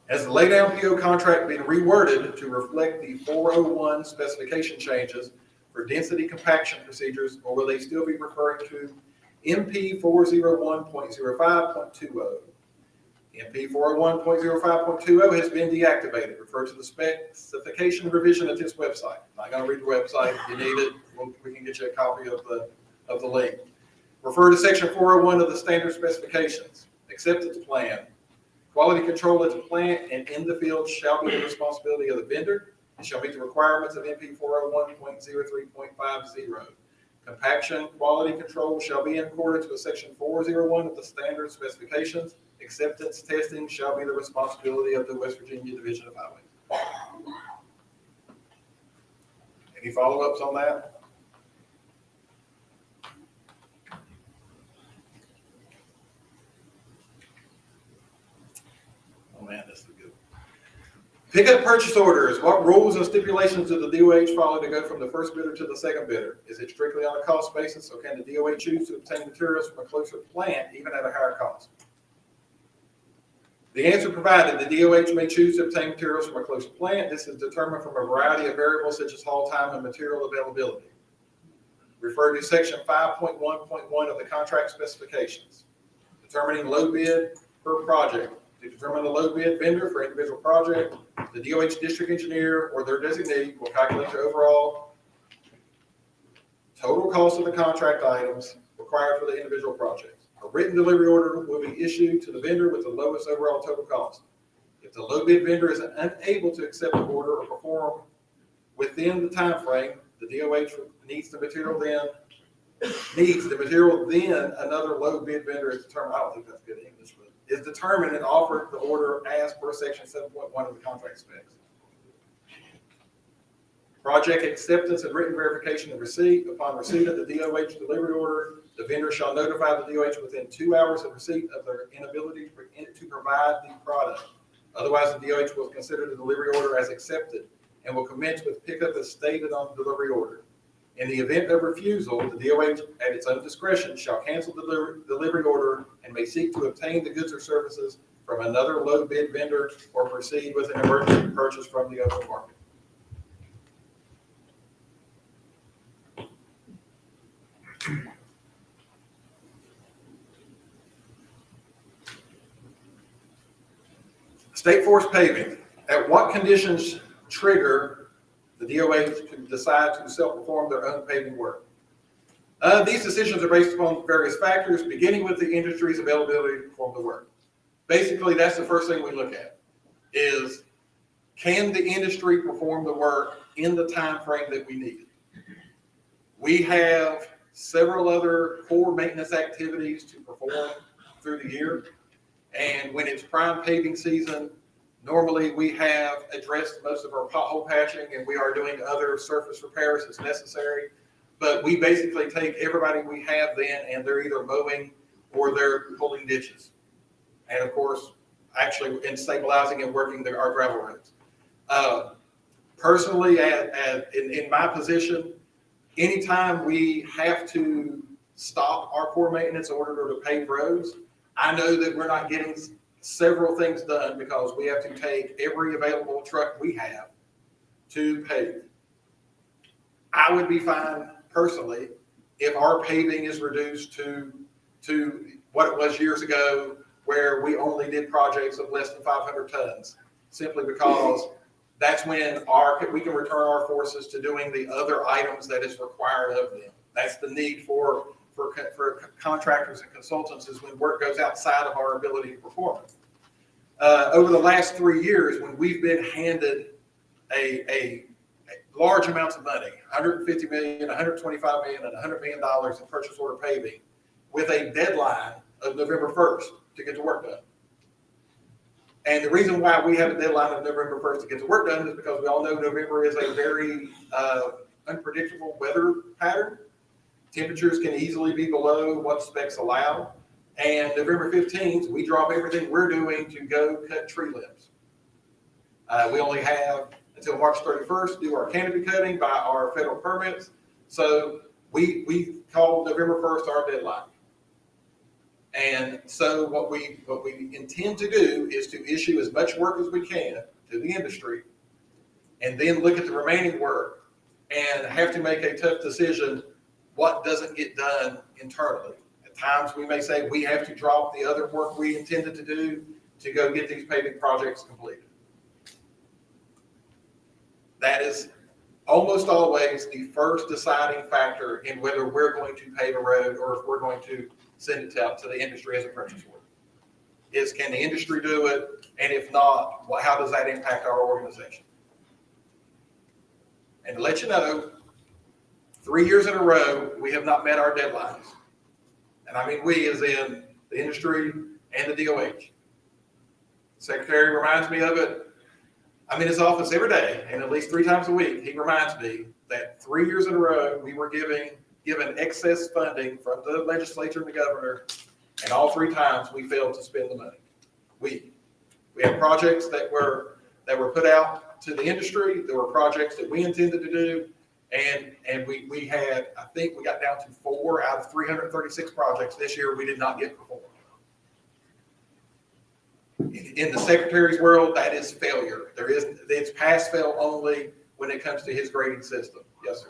Has the laydown PO contract been reworded to reflect the 401 specification changes for density compaction procedures, or will they still be referring to MP 401.05.20? MP 401.05.20 has been deactivated. Refer to the specification revision at this website. I'm not going to read the website. If you need it, we can get you a copy of the link. Refer to section 401 of the standard specifications. Acceptance plan. Quality control at the plant and in the field shall be the responsibility of the vendor and shall meet the requirements of MP 401.03.50. Compaction quality control shall be in accordance with section 401 of the standard specifications. Acceptance testing shall be the responsibility of the West Virginia Division of Highways. Any follow-ups on that? Oh man, this is good. Pickup purchase orders. What rules and stipulations do the DOH follow to go from the first bidder to the second bidder? Is it strictly on a cost basis, or can the DOH choose to obtain materials from a closer plant even at a higher cost? The answer provided, the DOH may choose to obtain materials from a close plant. This is determined from a variety of variables such as haul time and material availability. Refer to section 5.1.1 of the contract specifications. Determining low bid per project. To determine the low bid vendor for individual project, the DOH district engineer or their designee will calculate the overall total cost of the contract items required for the individual projects. A written delivery order will be issued to the vendor with the lowest overall total cost. If the low bid vendor is unable to accept the order or perform within the time frame, the DOH needs the material then another low bid vendor is determined. I don't think that's good English, but is determined and offered the order as per section 7.1 of the contract specs. Project acceptance and written verification of receipt. Upon receipt of the DOH delivery order, the vendor shall notify the DOH within 2 hours of receipt of their inability to provide the product. Otherwise, the DOH will consider the delivery order as accepted and will commence with pickup as stated on the delivery order. In the event of refusal, the DOH, at its own discretion, shall cancel the delivery order and may seek to obtain the goods or services from another low bid vendor or proceed with an emergency purchase from the open market. State Forest Paving. At what conditions trigger the DOH to decide to self-perform their own paving work? These decisions are based upon various factors, beginning with the industry's availability to perform the work. Basically, that's the first thing we look at, is can the industry perform the work in the time frame that we need? We have several other core maintenance activities to perform through the year. And when it's prime paving season, normally we have addressed most of our pothole patching and we are doing other surface repairs as necessary. But we basically take everybody we have then and they're either mowing or they're pulling ditches. And of course, actually in stabilizing and working our gravel roads. Personally, in my position, anytime we have to stop our core maintenance in order to pave roads, I know that we're not getting several things done because we have to take every available truck we have to pave. I would be fine personally if our paving is reduced to what it was years ago, where we only did projects of less than 500 tons, simply because that's when we can return our forces to doing the other items that is required of them. That's the need for contractors and consultants, is when work goes outside of our ability to perform. Over the last 3 years, when we've been handed a large amounts of money, $150 million, $125 million, and $100 million in purchase order paving, with a deadline of November 1st to get the work done. And the reason why we have a deadline of November 1st to get the work done is because we all know November is a very unpredictable weather pattern. Temperatures can easily be below what specs allow. And November 15th, we drop everything we're doing to go cut tree limbs. We only have until March 31st to do our canopy cutting by our federal permits. So we call November 1st our deadline. And so what we intend to do is to issue as much work as we can to the industry and then look at the remaining work and have to make a tough decision what doesn't get done internally. At times we may say we have to drop the other work we intended to do to go get these paving projects completed. That is almost always the first deciding factor in whether we're going to pave a road or if we're going to send it out to the industry as a purchase order. Is can the industry do it? And if not, how does that impact our organization? And to let you know, 3 years in a row, we have not met our deadlines. And I mean we as in the industry and the DOH. The Secretary reminds me of it. I'm in his office every day, and at least 3 times a week, he reminds me that 3 years in a row, we were given excess funding from the legislature and the governor, and all 3 times we failed to spend the money. We had projects that were put out to the industry. There were projects that we intended to do, and we had, I think we got down to 4 out of 336 projects this year we did not get performed. In the secretary's world, that is failure. It's pass-fail only when it comes to his grading system. Yes, sir.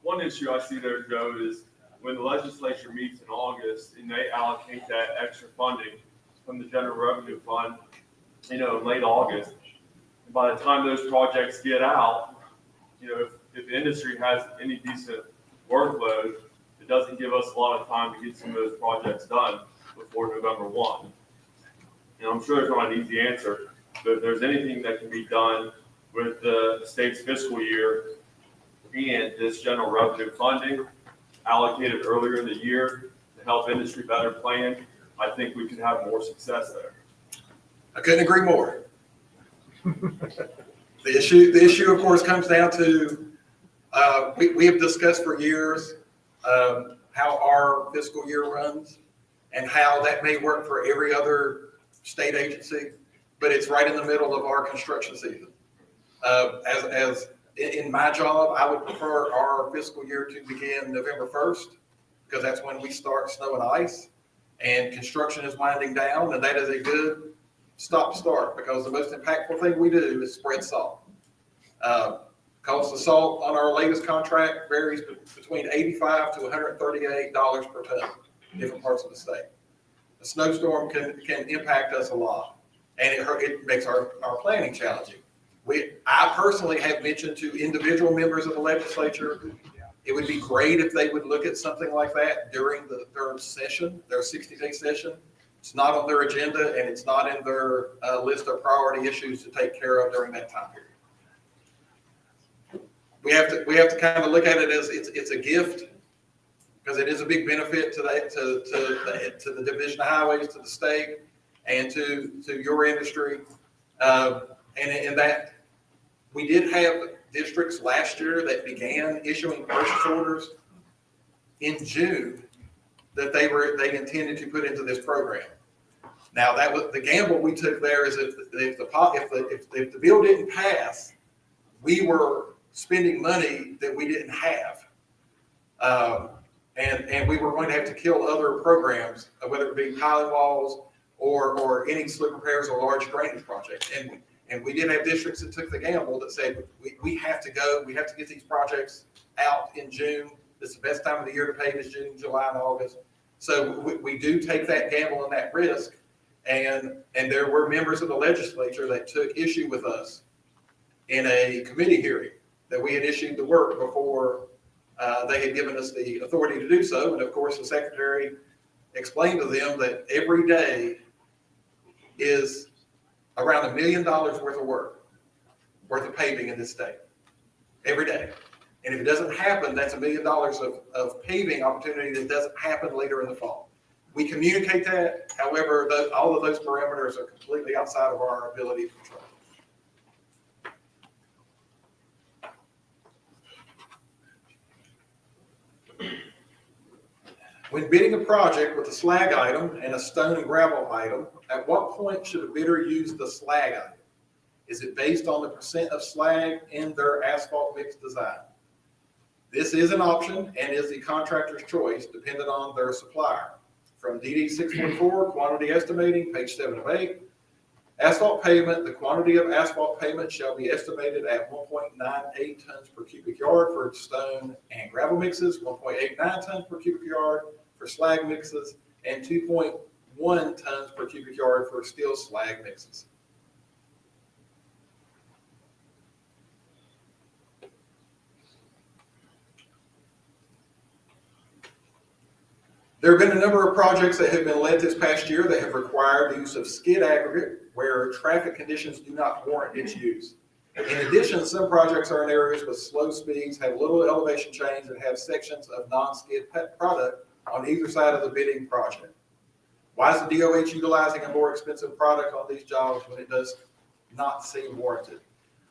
One issue I see there, Joe, is when the legislature meets in August and they allocate that extra funding from the general revenue fund, in late August. And by the time those projects get out, if the industry has any decent workload, it doesn't give us a lot of time to get some of those projects done before November 1. I'm sure there's not an easy answer, but if there's anything that can be done with the state's fiscal year and this general revenue funding allocated earlier in the year to help industry better plan, I think we could have more success there. I couldn't agree more. The issue, of course, comes down to, we have discussed for years how our fiscal year runs and how that may work for every other state agency, but it's right in the middle of our construction season. As in my job, I would prefer our fiscal year to begin November 1st, because that's when we start snow and ice, and construction is winding down, and that is a good stop-start, because the most impactful thing we do is spread salt. Cost of salt on our latest contract varies between $85 to $138 per ton in different parts of the state. A snowstorm can impact us a lot, and it makes our planning challenging. I personally have mentioned to individual members of the legislature, it would be great if they would look at something like that during their session, their 60-day session. It's not on their agenda, and it's not in their list of priority issues to take care of during that time period. We have to kind of look at it as it's a gift, because it is a big benefit to the Division of Highways, to the state, and to your industry. And that we did have districts last year that began issuing purchase orders in June that they intended to put into this program. Now, that was the gamble we took there, is if the bill didn't pass, we were spending money that we didn't have. And we were going to have to kill other programs, whether it be piling walls or any slip repairs or large drainage projects. And we did have districts that took the gamble that said, we have to get these projects out in June. It's the best time of the year to pave is June, July, and August. So we do take that gamble and that risk. And there were members of the legislature that took issue with us in a committee hearing that we had issued the work before they had given us the authority to do so. And of course, the secretary explained to them that every day is around $1 million worth of paving in this state, every day. And if it doesn't happen, that's $1 million of paving opportunity that doesn't happen later in the fall. We communicate that. However, all of those parameters are completely outside of our ability to control. When bidding a project with a slag item and a stone and gravel item, at what point should a bidder use the slag item? Is it based on the percent of slag in their asphalt mix design? This is an option and is the contractor's choice, depending on their supplier. From DD 644, quantity estimating, page 7 of 8. Asphalt pavement, the quantity of asphalt pavement shall be estimated at 1.98 tons per cubic yard for stone and gravel mixes, 1.89 tons per cubic yard for slag mixes, and 2.1 tons per cubic yard for steel slag mixes. There have been a number of projects that have been led this past year that have required the use of skid aggregate where traffic conditions do not warrant its use. In addition, some projects are in areas with slow speeds, have little elevation change, and have sections of non-skid product on either side of the bidding project. Why is the DOH utilizing a more expensive product on these jobs when it does not seem warranted?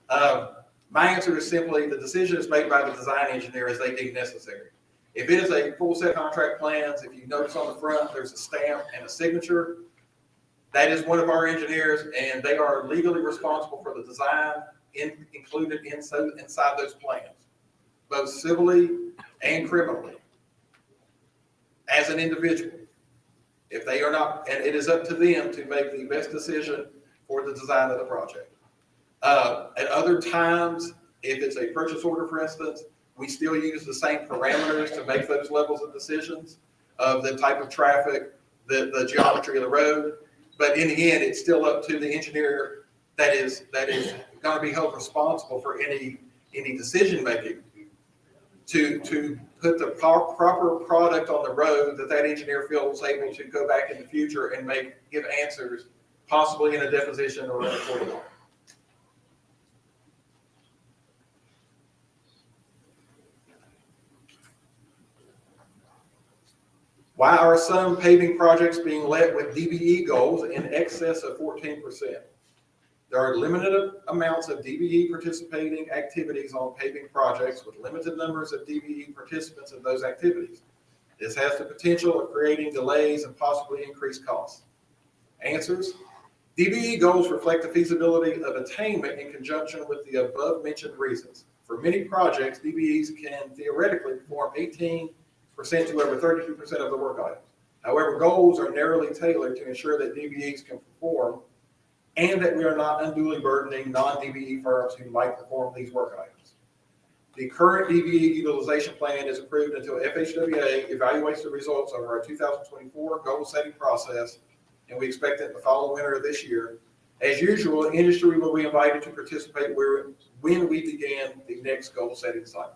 My answer is simply the decision is made by the design engineer as they deem necessary. If it is a full set of contract plans, if you notice on the front, there's a stamp and a signature, that is one of our engineers, and they are legally responsible for the design included inside those plans, both civilly and criminally, as an individual. If they are not, and it is up to them to make the best decision for the design of the project. At other times, if it's a purchase order, for instance, we still use the same parameters to make those levels of decisions of the type of traffic, the geometry of the road. But in the end, it's still up to the engineer that is going to be held responsible for any decision making to put the proper product on the road that engineer feels able to go back in the future and give answers, possibly in a deposition or in a court of law. Why are some paving projects being let with DBE goals in excess of 14%? There are limited amounts of DBE participating activities on paving projects with limited numbers of DBE participants in those activities. This has the potential of creating delays and possibly increased costs. Answers: DBE goals reflect the feasibility of attainment in conjunction with the above mentioned reasons. For many projects, DBEs can theoretically perform 18% to over 32% of the work items. However, goals are narrowly tailored to ensure that DBEs can perform and that we are not unduly burdening non-DBE firms who might perform these work items. The current DBE utilization plan is approved until FHWA evaluates the results of our 2024 goal setting process, and we expect that the following winter of this year. As usual, industry will be invited to participate when we begin the next goal setting cycle.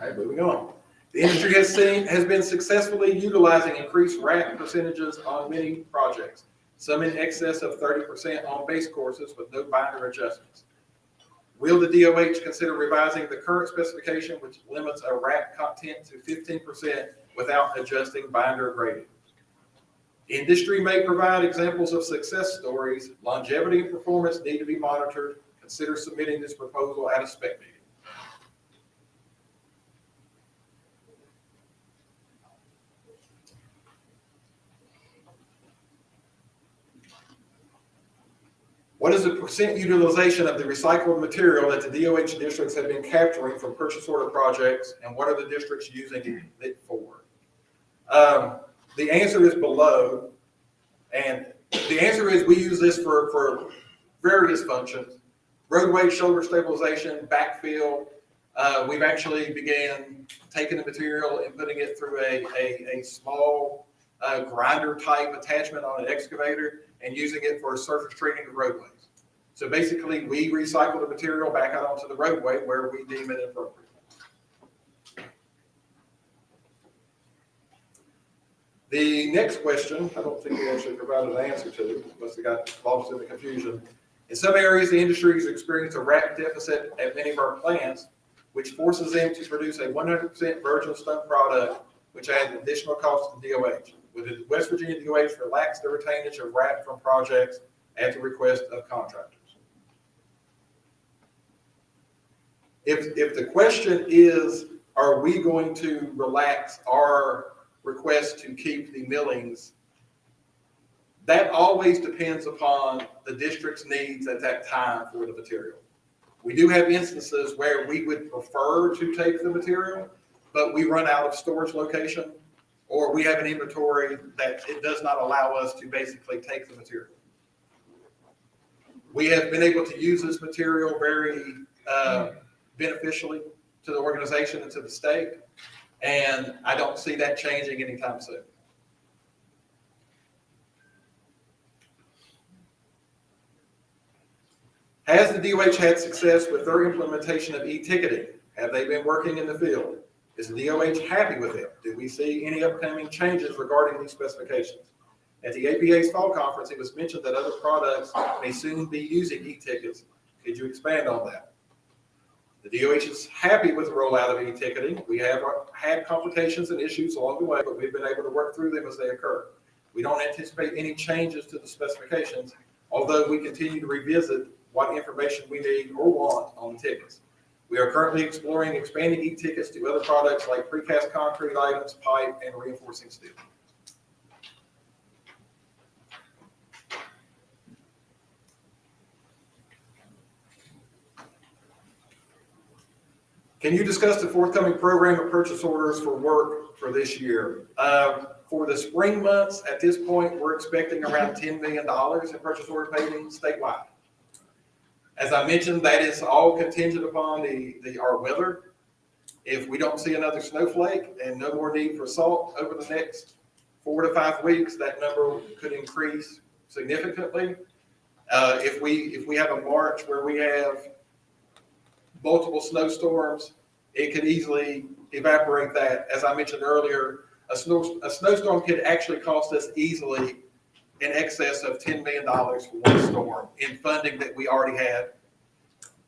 All right, moving on. The industry has been successfully utilizing increased RAP percentages on many projects, some in excess of 30% on base courses with no binder adjustments. Will the DOH consider revising the current specification, which limits a RAP content to 15% without adjusting binder grading? Industry may provide examples of success stories. Longevity and performance need to be monitored. Consider submitting this proposal at a spec meeting. What is the percent utilization of the recycled material that the DOH districts have been capturing from purchase order projects, and what are the districts using it for? The answer is below, and the answer is we use this for various functions: roadway shoulder stabilization, backfill. We've actually began taking the material and putting it through a small grinder type attachment on an excavator and using it for surface treating the roadways. So basically, we recycle the material back out onto the roadway where we deem it appropriate. The next question, I don't think we actually provided an answer to, must have got lost in the confusion. In some areas, the industry has experienced a RAP deficit at many of our plants, which forces them to produce a 100% virgin stone product, which adds additional cost to DOH. With the West Virginia DOH relax the retainage of RAP from projects at the request of contractors. If the question is, are we going to relax our request to keep the millings, that always depends upon the district's needs at that time for the material. We do have instances where we would prefer to take the material, but we run out of storage location, or we have an inventory that it does not allow us to basically take the material. We have been able to use this material very beneficially to the organization and to the state, and I don't see that changing anytime soon. Has the DOH had success with their implementation of e-ticketing? Have they been working in the field? Is the DOH happy with it? Do we see any upcoming changes regarding these specifications? At the APA's fall conference, it was mentioned that other products may soon be using e-tickets. Could you expand on that? The DOH is happy with the rollout of e-ticketing. We have had complications and issues along the way, but we've been able to work through them as they occur. We don't anticipate any changes to the specifications, although we continue to revisit what information we need or want on the tickets. We are currently exploring expanding e-tickets to other products like precast concrete items, pipe, and reinforcing steel. Can you discuss the forthcoming program of purchase orders for work for this year? For the spring months, at this point, we're expecting around $10 million in purchase order paving statewide. As I mentioned, that is all contingent upon our weather. If we don't see another snowflake and no more need for salt over the next 4 to 5 weeks, that number could increase significantly. If we have a March where we have multiple snowstorms, it could easily evaporate that. As I mentioned earlier, a snowstorm could actually cost us easily in excess of $10 million for one storm in funding that we already had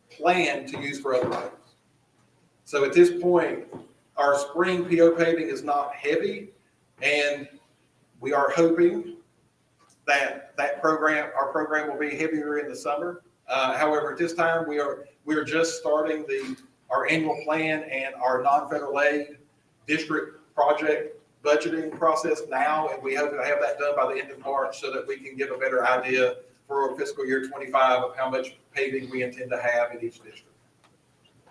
planned to use for other items. So at this point, our spring PO paving is not heavy, and we are hoping that our program will be heavier in the summer. However, at this time, we are just starting our annual plan and our non-federal aid district project budgeting process now, and we hope to have that done by the end of March so that we can give a better idea for fiscal year 25 of how much paving we intend to have in each district.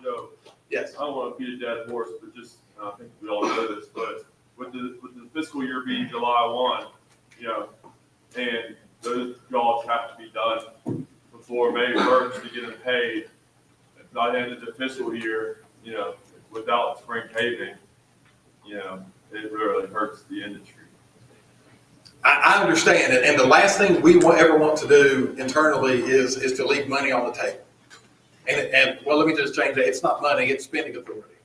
Joe, Yes. I don't want to beat a dead horse, but just, I think we all know this, but with the fiscal year being July 1, and those jobs have to be done before May 1st to get them paid. By the end of the fiscal year, without spring paving, it really hurts the industry. I understand it, and the last thing we ever want to do internally is to leave money on the table. And well, let me just change that. It's not money, it's spending authority.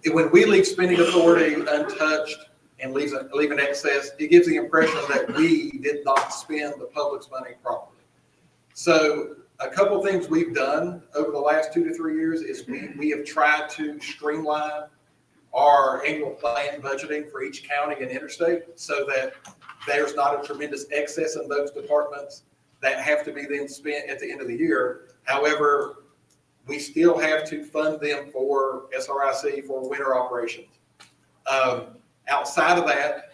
When we leave spending authority untouched and leave an excess, it gives the impression that we did not spend the public's money properly. So a couple of things we've done over the last 2 to 3 years is we have tried to streamline our annual plan budgeting for each county and interstate so that there's not a tremendous excess in those departments that have to be then spent at the end of the year. However, we still have to fund them for SRIC for winter operations. Outside of that,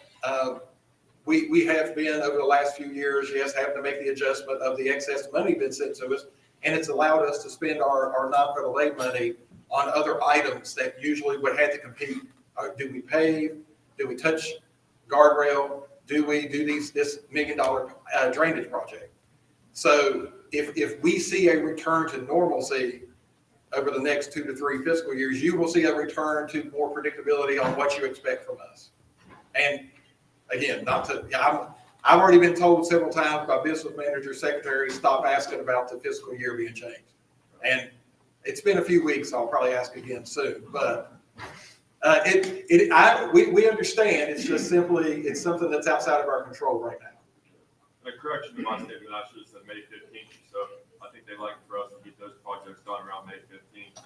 we have been over the last few years, yes, having to make the adjustment of the excess money been sent to us, and it's allowed us to spend our non-federal aid money on other items that usually would have to compete. Do we pave? Do we touch guardrail? Do we do this $1 million drainage project? So if we see a return to normalcy over the next 2 to 3 fiscal years, you will see a return to more predictability on what you expect from us. And again, I've already been told several times by business managers, secretaries, stop asking about the fiscal year being changed. And it's been a few weeks, so I'll probably ask again soon. But we understand. It's just simply, it's something that's outside of our control right now. A correction to my statement, I should have said May 15th. So I think they'd like for us to get those projects done around May 15th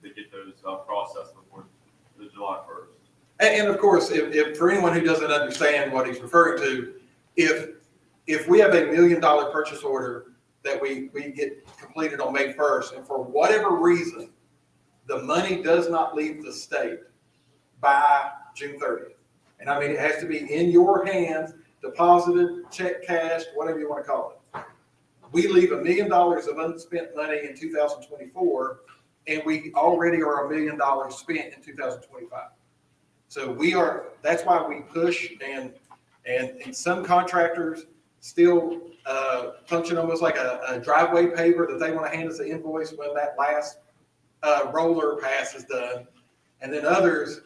to get those processed before the July 1st. And of course, if for anyone who doesn't understand what he's referring to, if we have $1 million purchase order that we get completed on May 1st, and for whatever reason, the money does not leave the state by June 30th. And I mean, it has to be in your hands, deposited, check cashed, whatever you want to call it. We leave $1 million of unspent money in 2024, and we already are $1 million spent in 2025. So that's why we push, and some contractors still function almost like a driveway paver that they want to hand us an invoice when that last roller pass is done. And then others,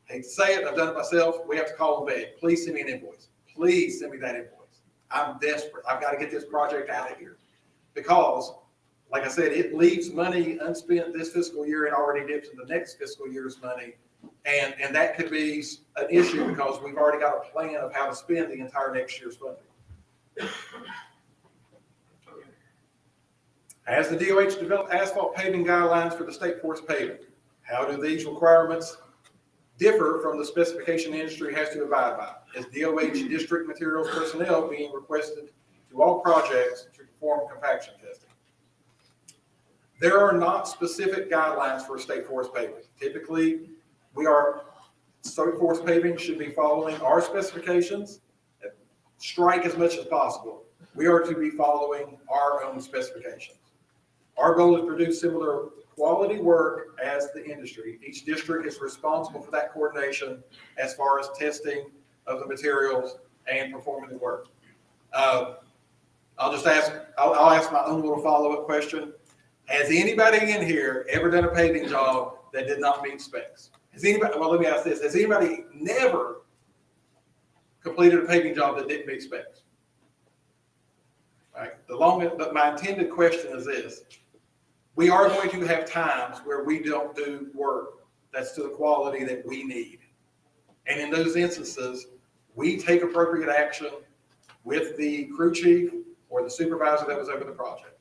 I hate to say it, I've done it myself, we have to call them back. Please send me an invoice. Please send me that invoice. I'm desperate. I've got to get this project out of here. Because, like I said, it leaves money unspent this fiscal year and already dips in the next fiscal year's money. And that could be an issue because we've already got a plan of how to spend the entire next year's funding. Has the DOH developed asphalt paving guidelines for the state forest paving? How do these requirements differ from the specification the industry has to abide by? Is DOH district materials personnel being requested to all projects to perform compaction testing? There are not specific guidelines for state forest paving. Typically, state forest paving should be following our specifications. Strike as much as possible. We are to be following our own specifications. Our goal is to produce similar quality work as the industry. Each district is responsible for that coordination as far as testing of the materials and performing the work. I'll ask my own little follow-up question. Has anybody in here ever done a paving job that did not meet specs? Well, let me ask this. Has anybody never completed a paving job that didn't meet specs? All right. But my intended question is this. We are going to have times where we don't do work that's to the quality that we need. And in those instances, we take appropriate action with the crew chief or the supervisor that was over the project.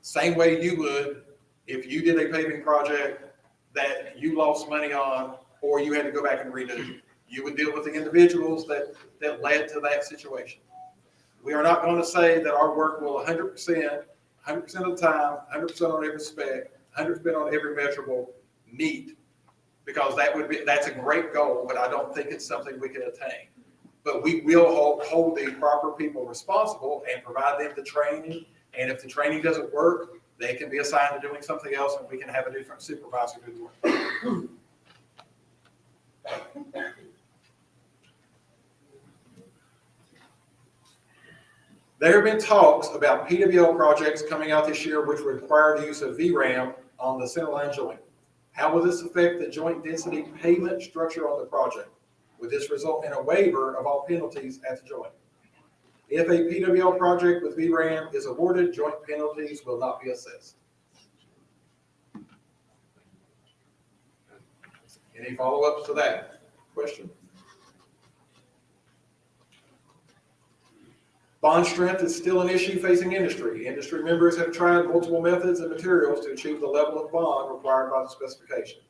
Same way you would if you did a paving project that you lost money on or you had to go back and redo. You would deal with the individuals that led to that situation. We are not going to say that our work will 100% of the time, 100% on every spec, 100% on every measurable meet, because that's a great goal, but I don't think it's something we can attain. But we will hold the proper people responsible and provide them the training. And if the training doesn't work, they can be assigned to doing something else, and we can have a different supervisor do the work. There have been talks about PWL projects coming out this year which require the use of VRAM on the centerline joint. How will this affect the joint density pavement structure on the project? Would this result in a waiver of all penalties at the joint? If a PWL project with VRAM is awarded, joint penalties will not be assessed. Any follow-ups to that question? Bond strength is still an issue facing industry. Industry members have tried multiple methods and materials to achieve the level of bond required by the specification,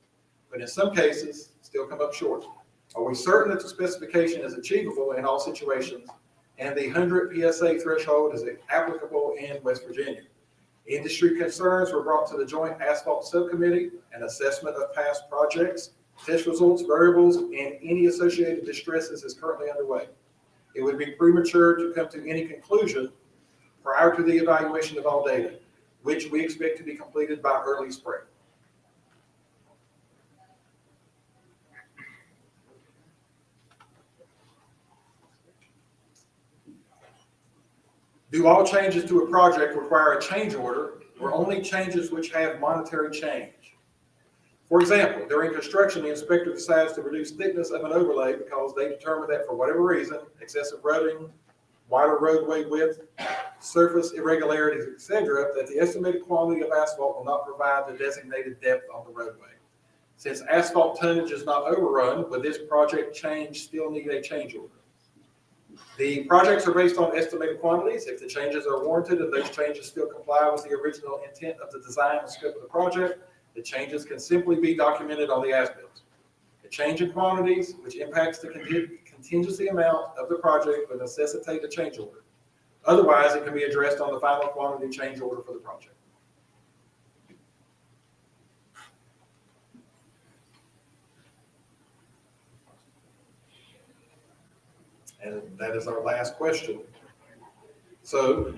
but in some cases, still come up short. Are we certain that the specification is achievable in all situations and the 100 PSA threshold is applicable in West Virginia? Industry concerns were brought to the Joint Asphalt Subcommittee. An assessment of past projects, test results, variables, and any associated distresses is currently underway. It would be premature to come to any conclusion prior to the evaluation of all data, which we expect to be completed by early spring. Do all changes to a project require a change order, or only changes which have monetary change? For example, during construction, the inspector decides to reduce thickness of an overlay because they determine that for whatever reason, excessive rutting, wider roadway width, surface irregularities, etc., that the estimated quantity of asphalt will not provide the designated depth on the roadway. Since asphalt tonnage is not overrun, would this project change still need a change order? The projects are based on estimated quantities. If the changes are warranted and those changes still comply with the original intent of the design and scope of the project, the changes can simply be documented on the as-built. A change in quantities, which impacts the contingency amount of the project, will necessitate a change order. Otherwise, it can be addressed on the final quantity change order for the project. And that is our last question. So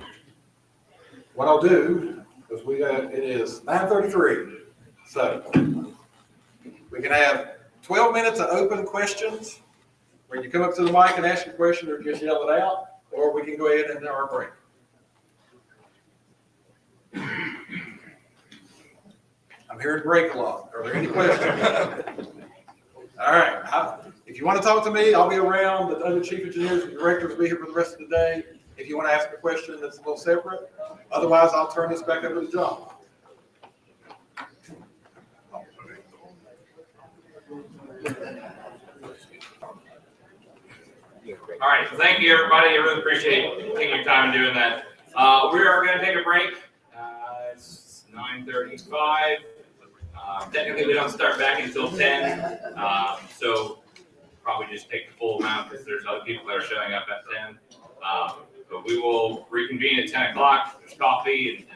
what I'll do, because it is 9:33. So we can have 12 minutes of open questions where you come up to the mic and ask your question or just yell it out, or we can go ahead and do our break. I'm hearing break a lot. Are there any questions? All right. If you want to talk to me, I'll be around. The other chief engineers and directors will be here for the rest of the day. If you want to ask a question that's a little separate, otherwise I'll turn this back over to John. All right, so thank you, everybody. I really appreciate taking your time and doing that. We are going to take a break. It's 9:35. Technically, we don't start back until 10, so probably just take the full amount because there's other people that are showing up at 10. But we will reconvene at 10 o'clock. There's coffee and